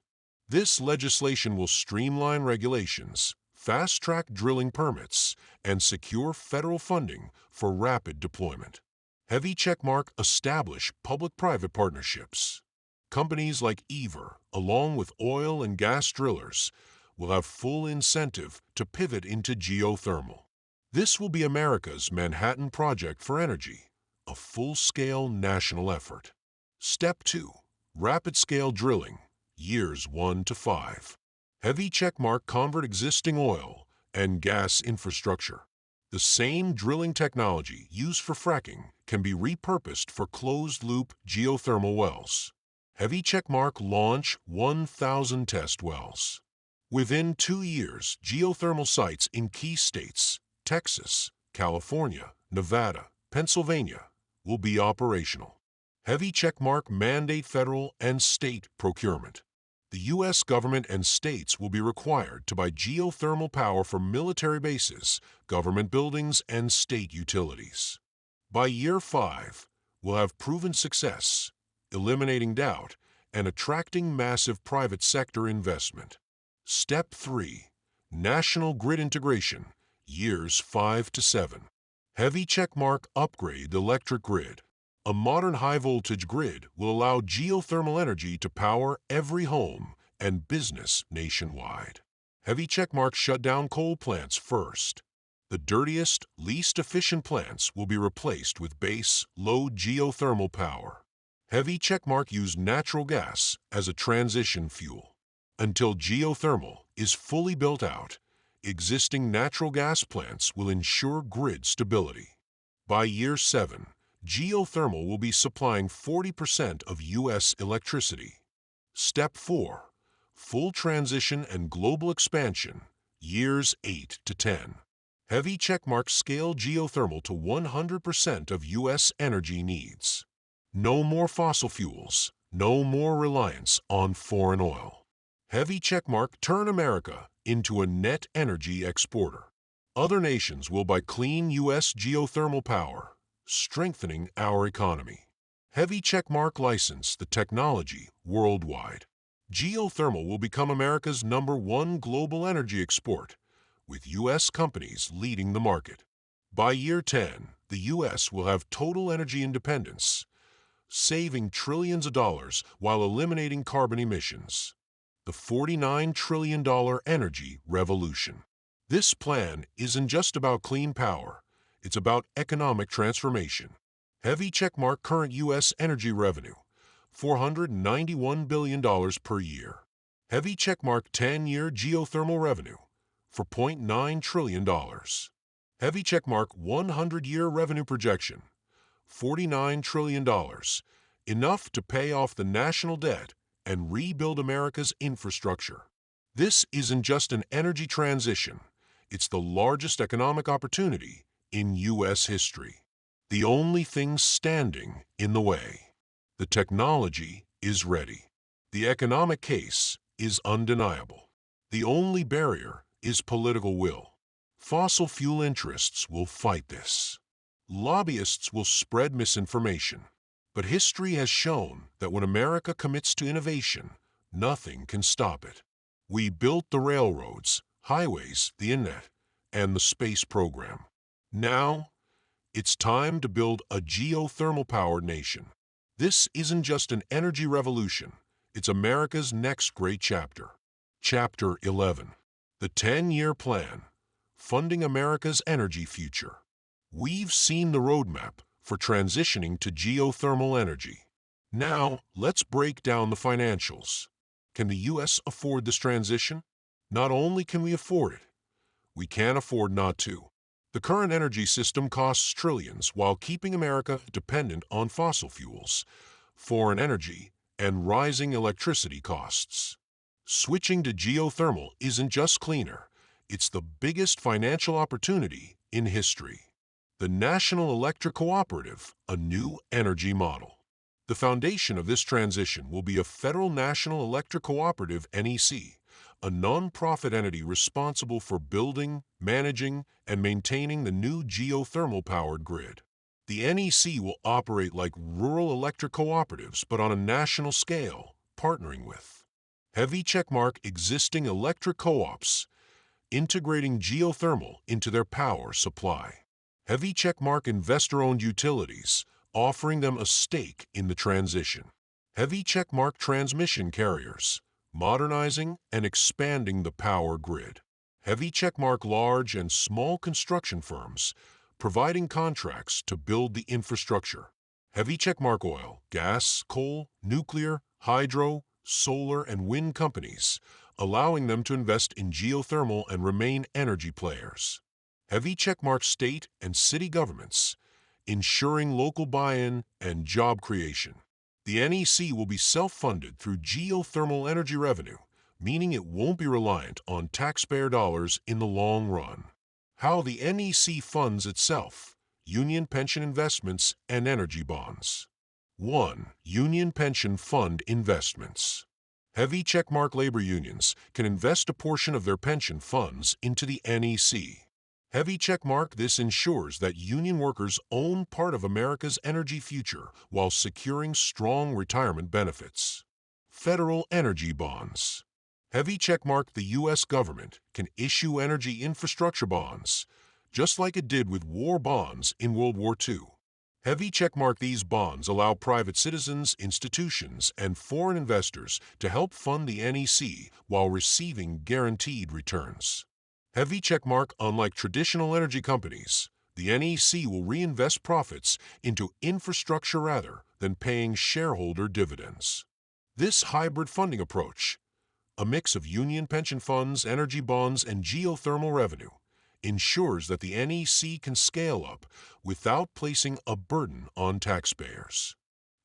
This legislation will streamline regulations, fast-track drilling permits, and secure federal funding for rapid deployment. Heavy checkmark establish public-private partnerships. Companies like Ever, along with oil and gas drillers, will have full incentive to pivot into geothermal. This will be America's Manhattan Project for Energy, a full-scale national effort. Step 2. Rapid-scale drilling, years 1 to 5. Heavy checkmark convert existing oil and gas infrastructure. The same drilling technology used for fracking can be repurposed for closed-loop geothermal wells. Heavy checkmark launch 1,000 test wells. Within 2 years, geothermal sites in key states, Texas, California, Nevada, Pennsylvania, will be operational. Heavy checkmark mandate federal and state procurement. The U.S. government and states will be required to buy geothermal power for military bases, government buildings, and state utilities. By year 5, we'll have proven success, eliminating doubt, and attracting massive private sector investment. Step 3. National grid integration, years 5 to 7. Heavy checkmark upgrade the electric grid. A modern high-voltage grid will allow geothermal energy to power every home and business nationwide. Heavy checkmark shut down coal plants first. The dirtiest, least efficient plants will be replaced with base, low geothermal power. Heavy checkmark use natural gas as a transition fuel. Until geothermal is fully built out, existing natural gas plants will ensure grid stability. By year 7, geothermal will be supplying 40% of U.S. electricity. Step 4. Full transition and global expansion, years 8 to 10. Heavy checkmark scale geothermal to 100% of U.S. energy needs. No more fossil fuels, no more reliance on foreign oil. Heavy checkmark turn America into a net energy exporter. Other nations will buy clean U.S. geothermal power, strengthening our economy. Heavy checkmark license the technology worldwide. Geothermal will become America's #1 global energy export, with U.S. companies leading the market. By year 10, the U.S. will have total energy independence, saving trillions of dollars while eliminating carbon emissions. The $49 trillion energy revolution. This plan isn't just about clean power, it's about economic transformation. Heavy checkmark current U.S. energy revenue, $491 billion per year. Heavy checkmark 10-year geothermal revenue, $4.9 trillion. Heavy checkmark 100-year revenue projection, $49 trillion, enough to pay off the national debt and rebuild America's infrastructure. This isn't just an energy transition, it's the largest economic opportunity in U.S. history. The only thing standing in the way. The technology is ready. The economic case is undeniable. The only barrier is political will. Fossil fuel interests will fight this. Lobbyists will spread misinformation. But history has shown that when America commits to innovation, nothing can stop it. We built the railroads, highways, the internet, and the space program. Now, it's time to build a geothermal-powered nation. This isn't just an energy revolution, it's America's next great chapter. Chapter 11. The 10-year plan, funding America's energy future. We've seen the roadmap for transitioning to geothermal energy. Now, let's break down the financials. Can the U.S. afford this transition? Not only can we afford it, we can't afford not to. The current energy system costs trillions while keeping America dependent on fossil fuels, foreign energy, and rising electricity costs. Switching to geothermal isn't just cleaner, it's the biggest financial opportunity in history. The National Electric Cooperative, a new energy model. The foundation of this transition will be a federal National Electric Cooperative (NEC), a non-profit entity responsible for building, managing, and maintaining the new geothermal-powered grid. The NEC will operate like rural electric cooperatives but on a national scale, partnering with heavy checkmark existing electric co-ops, integrating geothermal into their power supply. Heavy checkmark investor-owned utilities, offering them a stake in the transition. Heavy checkmark transmission carriers, modernizing and expanding the power grid. Heavy checkmark large and small construction firms, providing contracts to build the infrastructure. Heavy checkmark oil, gas, coal, nuclear, hydro, solar, and wind companies, allowing them to invest in geothermal and remain energy players. Heavy checkmark state and city governments, ensuring local buy-in and job creation. The NEC will be self-funded through geothermal energy revenue, meaning it won't be reliant on taxpayer dollars in the long run. How the NEC funds itself: union pension investments and energy bonds. 1. Union pension fund investments. Heavy checkmark labor unions can invest a portion of their pension funds into the NEC. Heavy checkmark this ensures that union workers own part of America's energy future while securing strong retirement benefits. Federal energy bonds. Heavy checkmark the U.S. government can issue energy infrastructure bonds, just like it did with war bonds in World War II. Heavy checkmark. These bonds allow private citizens, institutions, and foreign investors to help fund the NEC while receiving guaranteed returns. Heavy checkmark. Unlike traditional energy companies, the NEC will reinvest profits into infrastructure rather than paying shareholder dividends. This hybrid funding approach, a mix of union pension funds, energy bonds, and geothermal revenue, ensures that the NEC can scale up without placing a burden on taxpayers.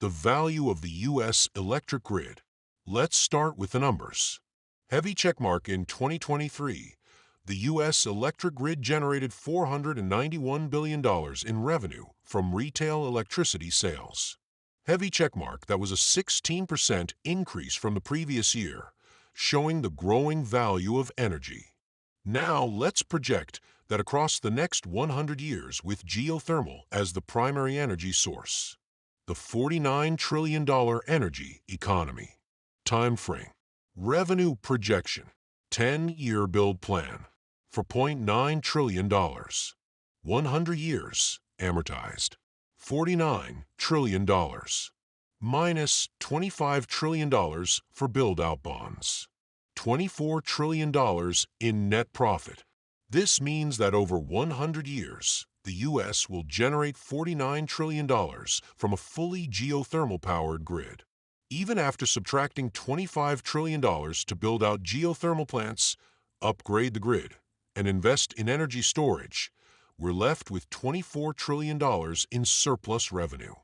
The value of the U.S. electric grid. Let's start with the numbers. Heavy checkmark. In 2023, the U.S. electric grid generated $491 billion in revenue from retail electricity sales. Heavy checkmark. That was a 16% increase from the previous year, showing the growing value of energy. Now let's project that across the next 100 years with geothermal as the primary energy source. The $49 trillion energy economy. Time frame. Revenue projection. 10-year build plan for $0.9 trillion. 100 years amortized. $49 trillion. Minus $25 trillion for build-out bonds. $24 trillion in net profit. This means that over 100 years, the U.S. will generate $49 trillion from a fully geothermal-powered grid. Even after subtracting $25 trillion to build out geothermal plants, upgrade the grid, and invest in energy storage, we're left with $24 trillion in surplus revenue.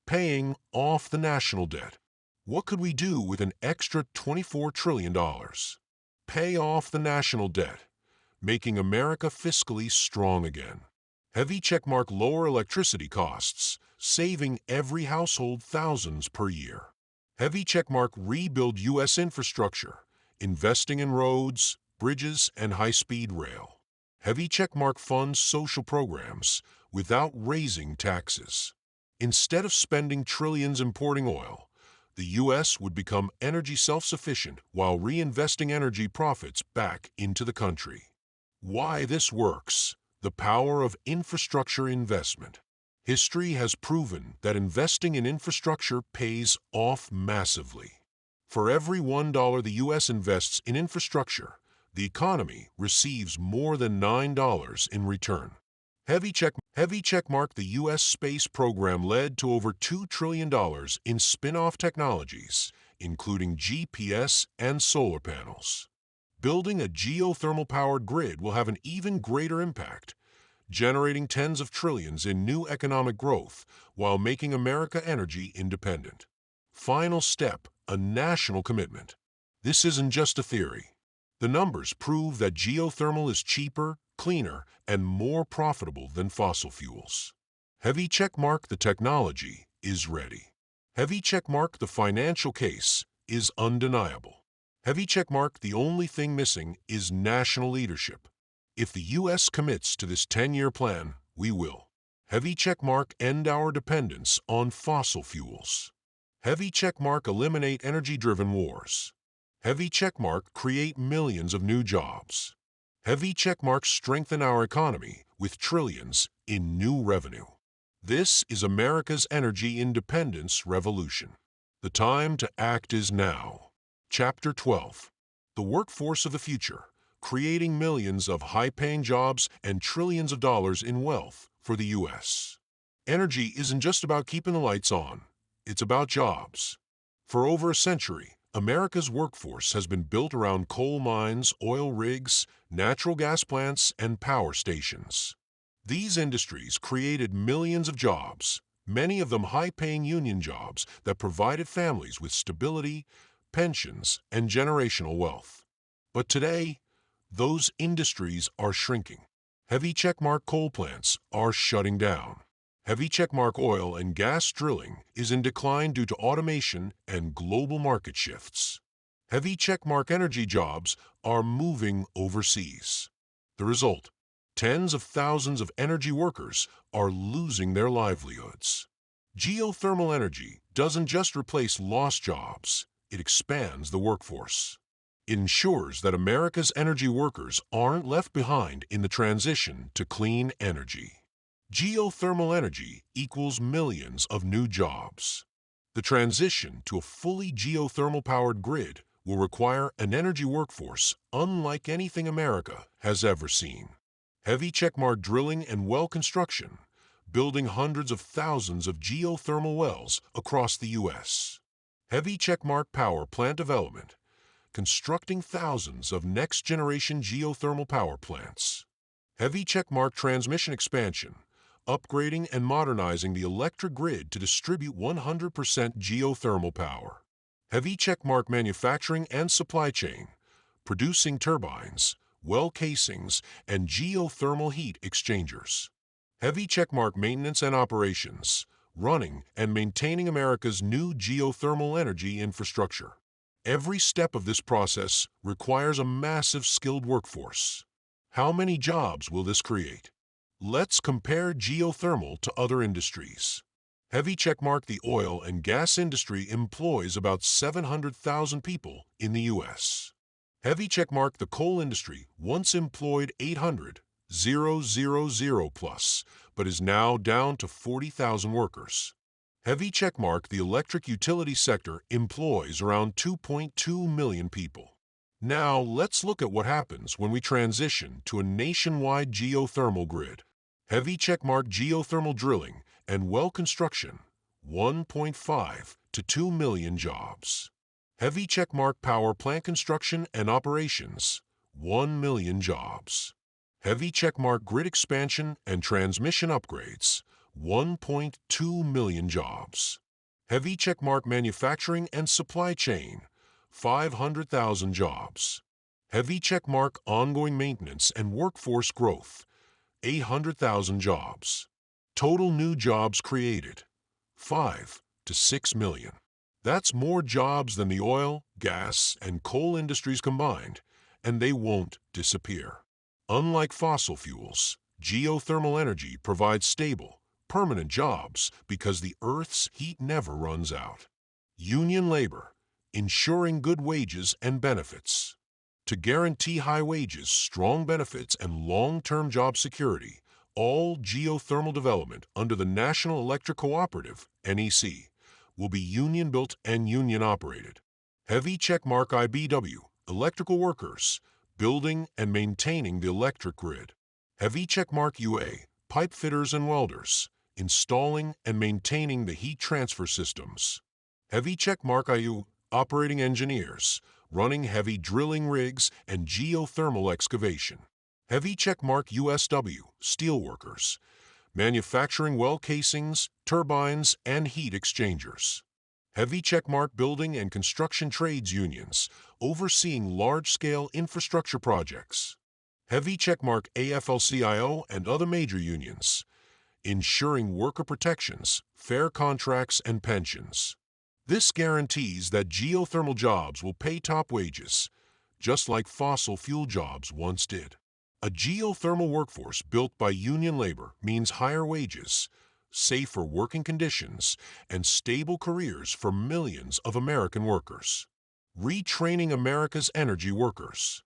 Paying off the national debt. What could we do with an extra $24 trillion? Pay off the national debt, making America fiscally strong again. Heavy checkmark. Lower electricity costs, saving every household thousands per year. Heavy checkmark. Rebuild U.S. infrastructure, investing in roads, bridges, and high-speed rail. Heavy checkmark. Fund social programs without raising taxes. Instead of spending trillions importing oil, the U.S. would become energy self-sufficient while reinvesting energy profits back into the country. Why this works? The power of infrastructure investment. History has proven that investing in infrastructure pays off massively. For every $1 the U.S. invests in infrastructure, the economy receives more than $9 in return. Heavy checkmark. The U.S. space program led to over $2 trillion in spin-off technologies, including GPS and solar panels. Building a geothermal-powered grid will have an even greater impact, generating tens of trillions in new economic growth while making America energy independent. Final step, a national commitment. This isn't just a theory. The numbers prove that geothermal is cheaper, cleaner, and more profitable than fossil fuels. Heavy checkmark. The technology is ready. Heavy checkmark. The financial case is undeniable. Heavy checkmark. The only thing missing is national leadership. If the U.S. commits to this 10-year plan, we will. Heavy checkmark. End our dependence on fossil fuels. Heavy checkmark. Eliminate energy-driven wars. Heavy checkmark. Create millions of new jobs. Heavy checkmark. Strengthen our economy with trillions in new revenue. This is America's energy independence revolution. The time to act is now. Chapter 12. The workforce of the future, creating millions of high-paying jobs and trillions of dollars in wealth for the U.S. Energy isn't just about keeping the lights on. It's about jobs. For over a century, America's workforce has been built around coal mines, oil rigs, natural gas plants, and power stations. These industries created millions of jobs, many of them high-paying union jobs that provided families with stability, pensions, and generational wealth. But today, those industries are shrinking. Heavy checkmark. Coal plants are shutting down. Heavy checkmark. Oil and gas drilling is in decline due to automation and global market shifts. Heavy checkmark. Energy jobs are moving overseas. The result: tens of thousands of energy workers are losing their livelihoods. Geothermal energy doesn't just replace lost jobs, it expands the workforce. It ensures that America's energy workers aren't left behind in the transition to clean energy. Geothermal energy equals millions of new jobs. The transition to a fully geothermal-powered grid will require an energy workforce unlike anything America has ever seen. Heavy checkmark drilling and well construction, building hundreds of thousands of geothermal wells across the U.S. Heavy checkmark power plant development, constructing thousands of next-generation geothermal power plants. Heavy checkmark transmission expansion, upgrading and modernizing the electric grid to distribute 100% geothermal power. Heavy checkmark manufacturing and supply chain, producing turbines, well casings, and geothermal heat exchangers. Heavy checkmark maintenance and operations, running and maintaining America's new geothermal energy infrastructure. Every step of this process requires a massive skilled workforce. How many jobs will this create? Let's compare geothermal to other industries. Heavy checkmark: the oil and gas industry employs about 700,000 people in the U.S. Heavy checkmark: the coal industry once employed 800,000 plus, but is now down to 40,000 workers. Heavy checkmark: the electric utility sector employs around 2.2 million people. Now let's look at what happens when we transition to a nationwide geothermal grid. Heavy checkmark: geothermal drilling and well construction, 1.5 to 2 million jobs. Heavy checkmark: power plant construction and operations, 1 million jobs. Heavy checkmark: grid expansion and transmission upgrades, 1.2 million jobs. Heavy checkmark: manufacturing and supply chain, 500,000 jobs. Heavy checkmark: ongoing maintenance and workforce growth, 800,000 jobs. Total new jobs created, 5 to 6 million. That's more jobs than the oil, gas, and coal industries combined, and they won't disappear. Unlike fossil fuels, geothermal energy provides stable, permanent jobs because the Earth's heat never runs out. Union labor, ensuring good wages and benefits. To guarantee high wages, strong benefits, and long-term job security, all geothermal development under the National Electric Cooperative, NEC, will be union-built and union-operated. Heavy checkmark: IBW, electrical workers, building and maintaining the electric grid. Heavy checkmark: UA, pipe fitters and welders, installing and maintaining the heat transfer systems. Heavy checkmark: IU, operating engineers, running heavy drilling rigs and geothermal excavation. Heavy checkmark: USW, steelworkers, manufacturing well casings, turbines, and heat exchangers. Heavy checkmark: building and construction trades unions, overseeing large-scale infrastructure projects. Heavy checkmark: AFL-CIO and other major unions, ensuring worker protections, fair contracts, and pensions. This guarantees that geothermal jobs will pay top wages, just like fossil fuel jobs once did. A geothermal workforce built by union labor means higher wages, safer working conditions, and stable careers for millions of American workers. Retraining America's energy workers.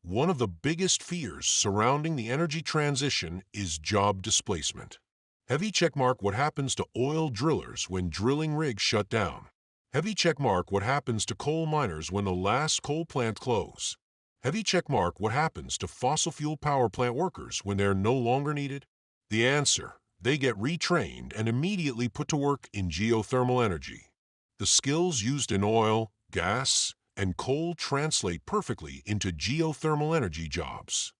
One of the biggest fears surrounding the energy transition is job displacement. Heavy checkmark: what happens to oil drillers when drilling rigs shut down. Heavy checkmark: what happens to coal miners when the last coal plant closes. Heavy checkmark: what happens to fossil fuel power plant workers when they're no longer needed? The answer: they get retrained and immediately put to work in geothermal energy. The skills used in oil, gas, and coal translate perfectly into geothermal energy jobs.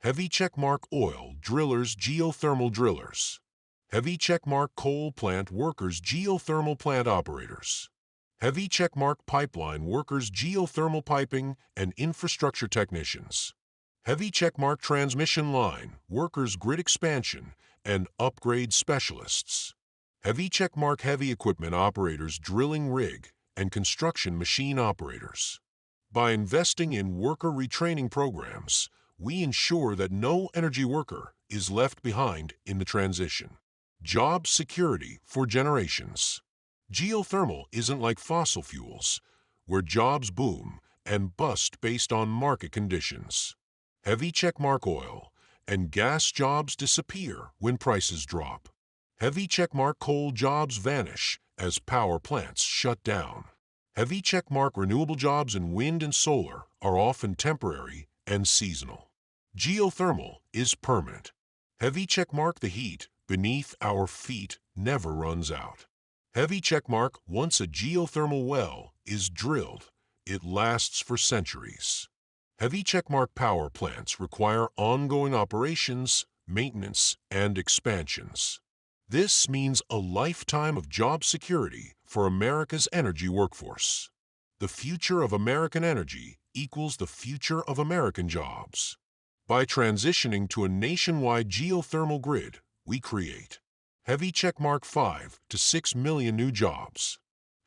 Heavy checkmark: oil drillers, geothermal drillers. Heavy checkmark: coal plant workers, geothermal plant operators. Heavy checkmark: pipeline workers, geothermal piping and infrastructure technicians. Heavy checkmark: transmission line workers, grid expansion and upgrade specialists. Heavy checkmark: heavy equipment operators, drilling rig and construction machine operators. By investing in worker retraining programs, we ensure that no energy worker is left behind in the transition. Job security for generations. Geothermal isn't like fossil fuels, where jobs boom and bust based on market conditions. Heavy checkmark: oil and gas jobs disappear when prices drop. Heavy checkmark coal jobs vanish as power plants shut down. Heavy checkmark renewable jobs in wind and solar are often temporary and seasonal. Geothermal is permanent. Heavy checkmark the heat beneath our feet never runs out. Heavy checkmark once a geothermal well is drilled, it lasts for centuries. Heavy checkmark power plants require ongoing operations, maintenance, and expansions. This means a lifetime of job security for America's energy workforce. The future of American energy equals the future of American jobs. By transitioning to a nationwide geothermal grid, we create heavy checkmark 5 to 6 million new jobs.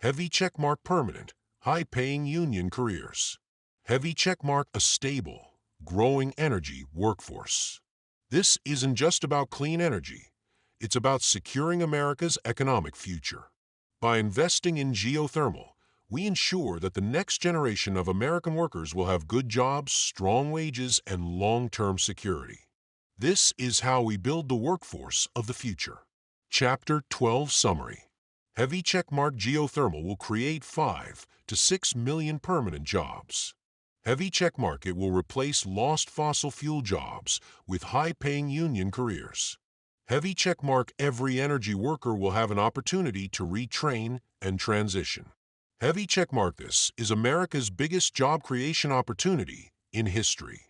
Heavy checkmark permanent, high-paying union careers. Heavy checkmark a stable, growing energy workforce. This isn't just about clean energy. It's about securing America's economic future. By investing in geothermal, we ensure that the next generation of American workers will have good jobs, strong wages, and long-term security. This is how we build the workforce of the future. Chapter 12 Summary. Heavy checkmark geothermal will create 5 to 6 million permanent jobs. Heavy checkmark it will replace lost fossil fuel jobs with high-paying union careers. Heavy checkmark every energy worker will have an opportunity to retrain and transition. Heavy checkmark this is America's biggest job creation opportunity in history.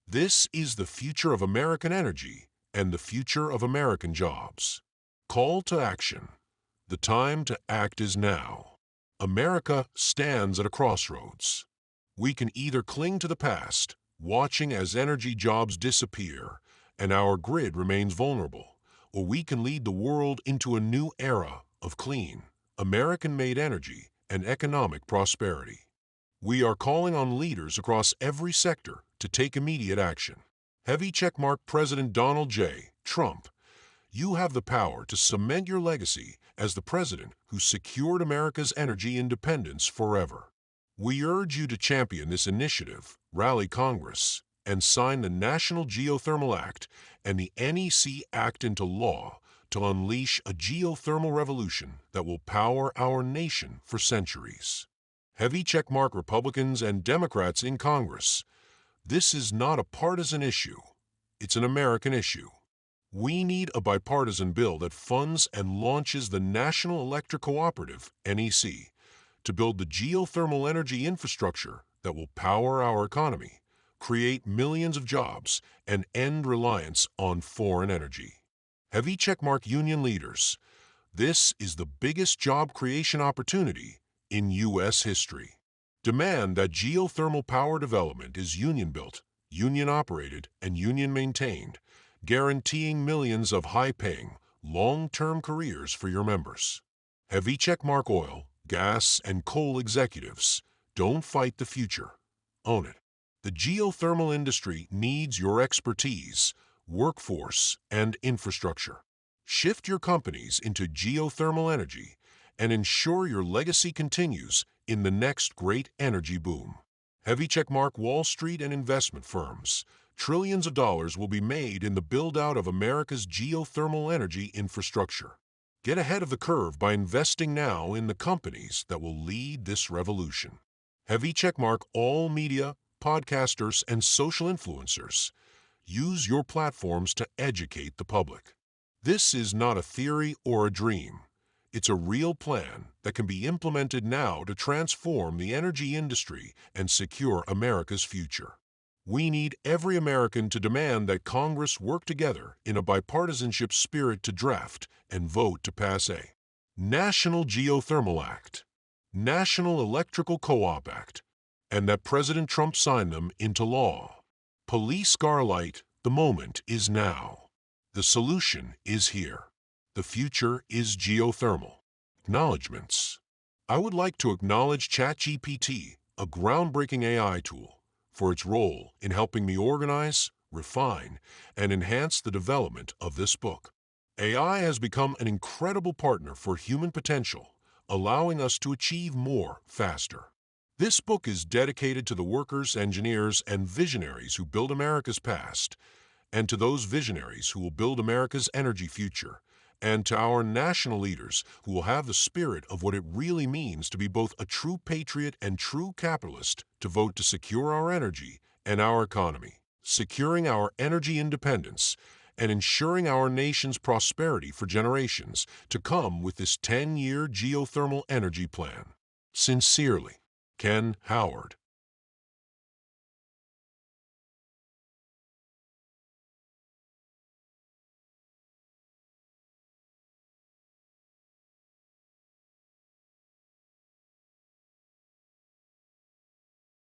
This is the future of American energy and the future of American jobs. Call to action. The time to act is now. America stands at a crossroads. We can either cling to the past, watching as energy jobs disappear and our grid remains vulnerable, or we can lead the world into a new era of clean, American-made energy and economic prosperity. We are calling on leaders across every sector to take immediate action. Heavy checkmark President Donald J. Trump, you have the power to cement your legacy as the president who secured America's energy independence forever. We urge you to champion this initiative, rally Congress, and sign the National Geothermal Act and the NEC Act into law to unleash a geothermal revolution that will power our nation for centuries. Heavy checkmark Republicans and Democrats in Congress. This is not a partisan issue. It's an American issue. We need a bipartisan bill that funds and launches the National Electric Cooperative, NEC, to build the geothermal energy infrastructure that will power our economy, create millions of jobs, and end reliance on foreign energy. Heavy checkmark union leaders. This is the biggest job creation opportunity in U.S. history. Demand that geothermal power development is union-built, union-operated, and union-maintained, guaranteeing millions of high-paying, long-term careers for your members. Heavy checkmark oil, gas, and coal executives. Don't fight the future. Own it. The geothermal industry needs your expertise, workforce, and infrastructure. Shift your companies into geothermal energy and ensure your legacy continues in the next great energy boom. Heavy checkmark Wall Street and investment firms. Trillions of dollars will be made in the build-out of America's geothermal energy infrastructure. Get ahead of the curve by investing now in the companies that will lead this revolution. Heavy checkmark all media, podcasters, and social influencers. Use your platforms to educate the public. This is not a theory or a dream. It's a real plan that can be implemented now to transform the energy industry and secure America's future. We need every American to demand that Congress work together in a bipartisanship spirit to draft and vote to pass a National Geothermal Act, National Electrical Co-op Act, and that President Trump sign them into law. Police Scarlight, the moment is now. The solution is here. The future is geothermal. Acknowledgements. I would like to acknowledge ChatGPT, a groundbreaking AI tool, for its role in helping me organize, refine, and enhance the development of this book. AI has become an incredible partner for human potential, allowing us to achieve more faster. This book is dedicated to the workers, engineers, and visionaries who build America's past and to those visionaries who will build America's energy future, and to our national leaders who will have the spirit of what it really means to be both a true patriot and true capitalist, to vote to secure our energy and our economy, securing our energy independence and ensuring our nation's prosperity for generations to come with this 10-year geothermal energy plan. Sincerely, Ken Howard.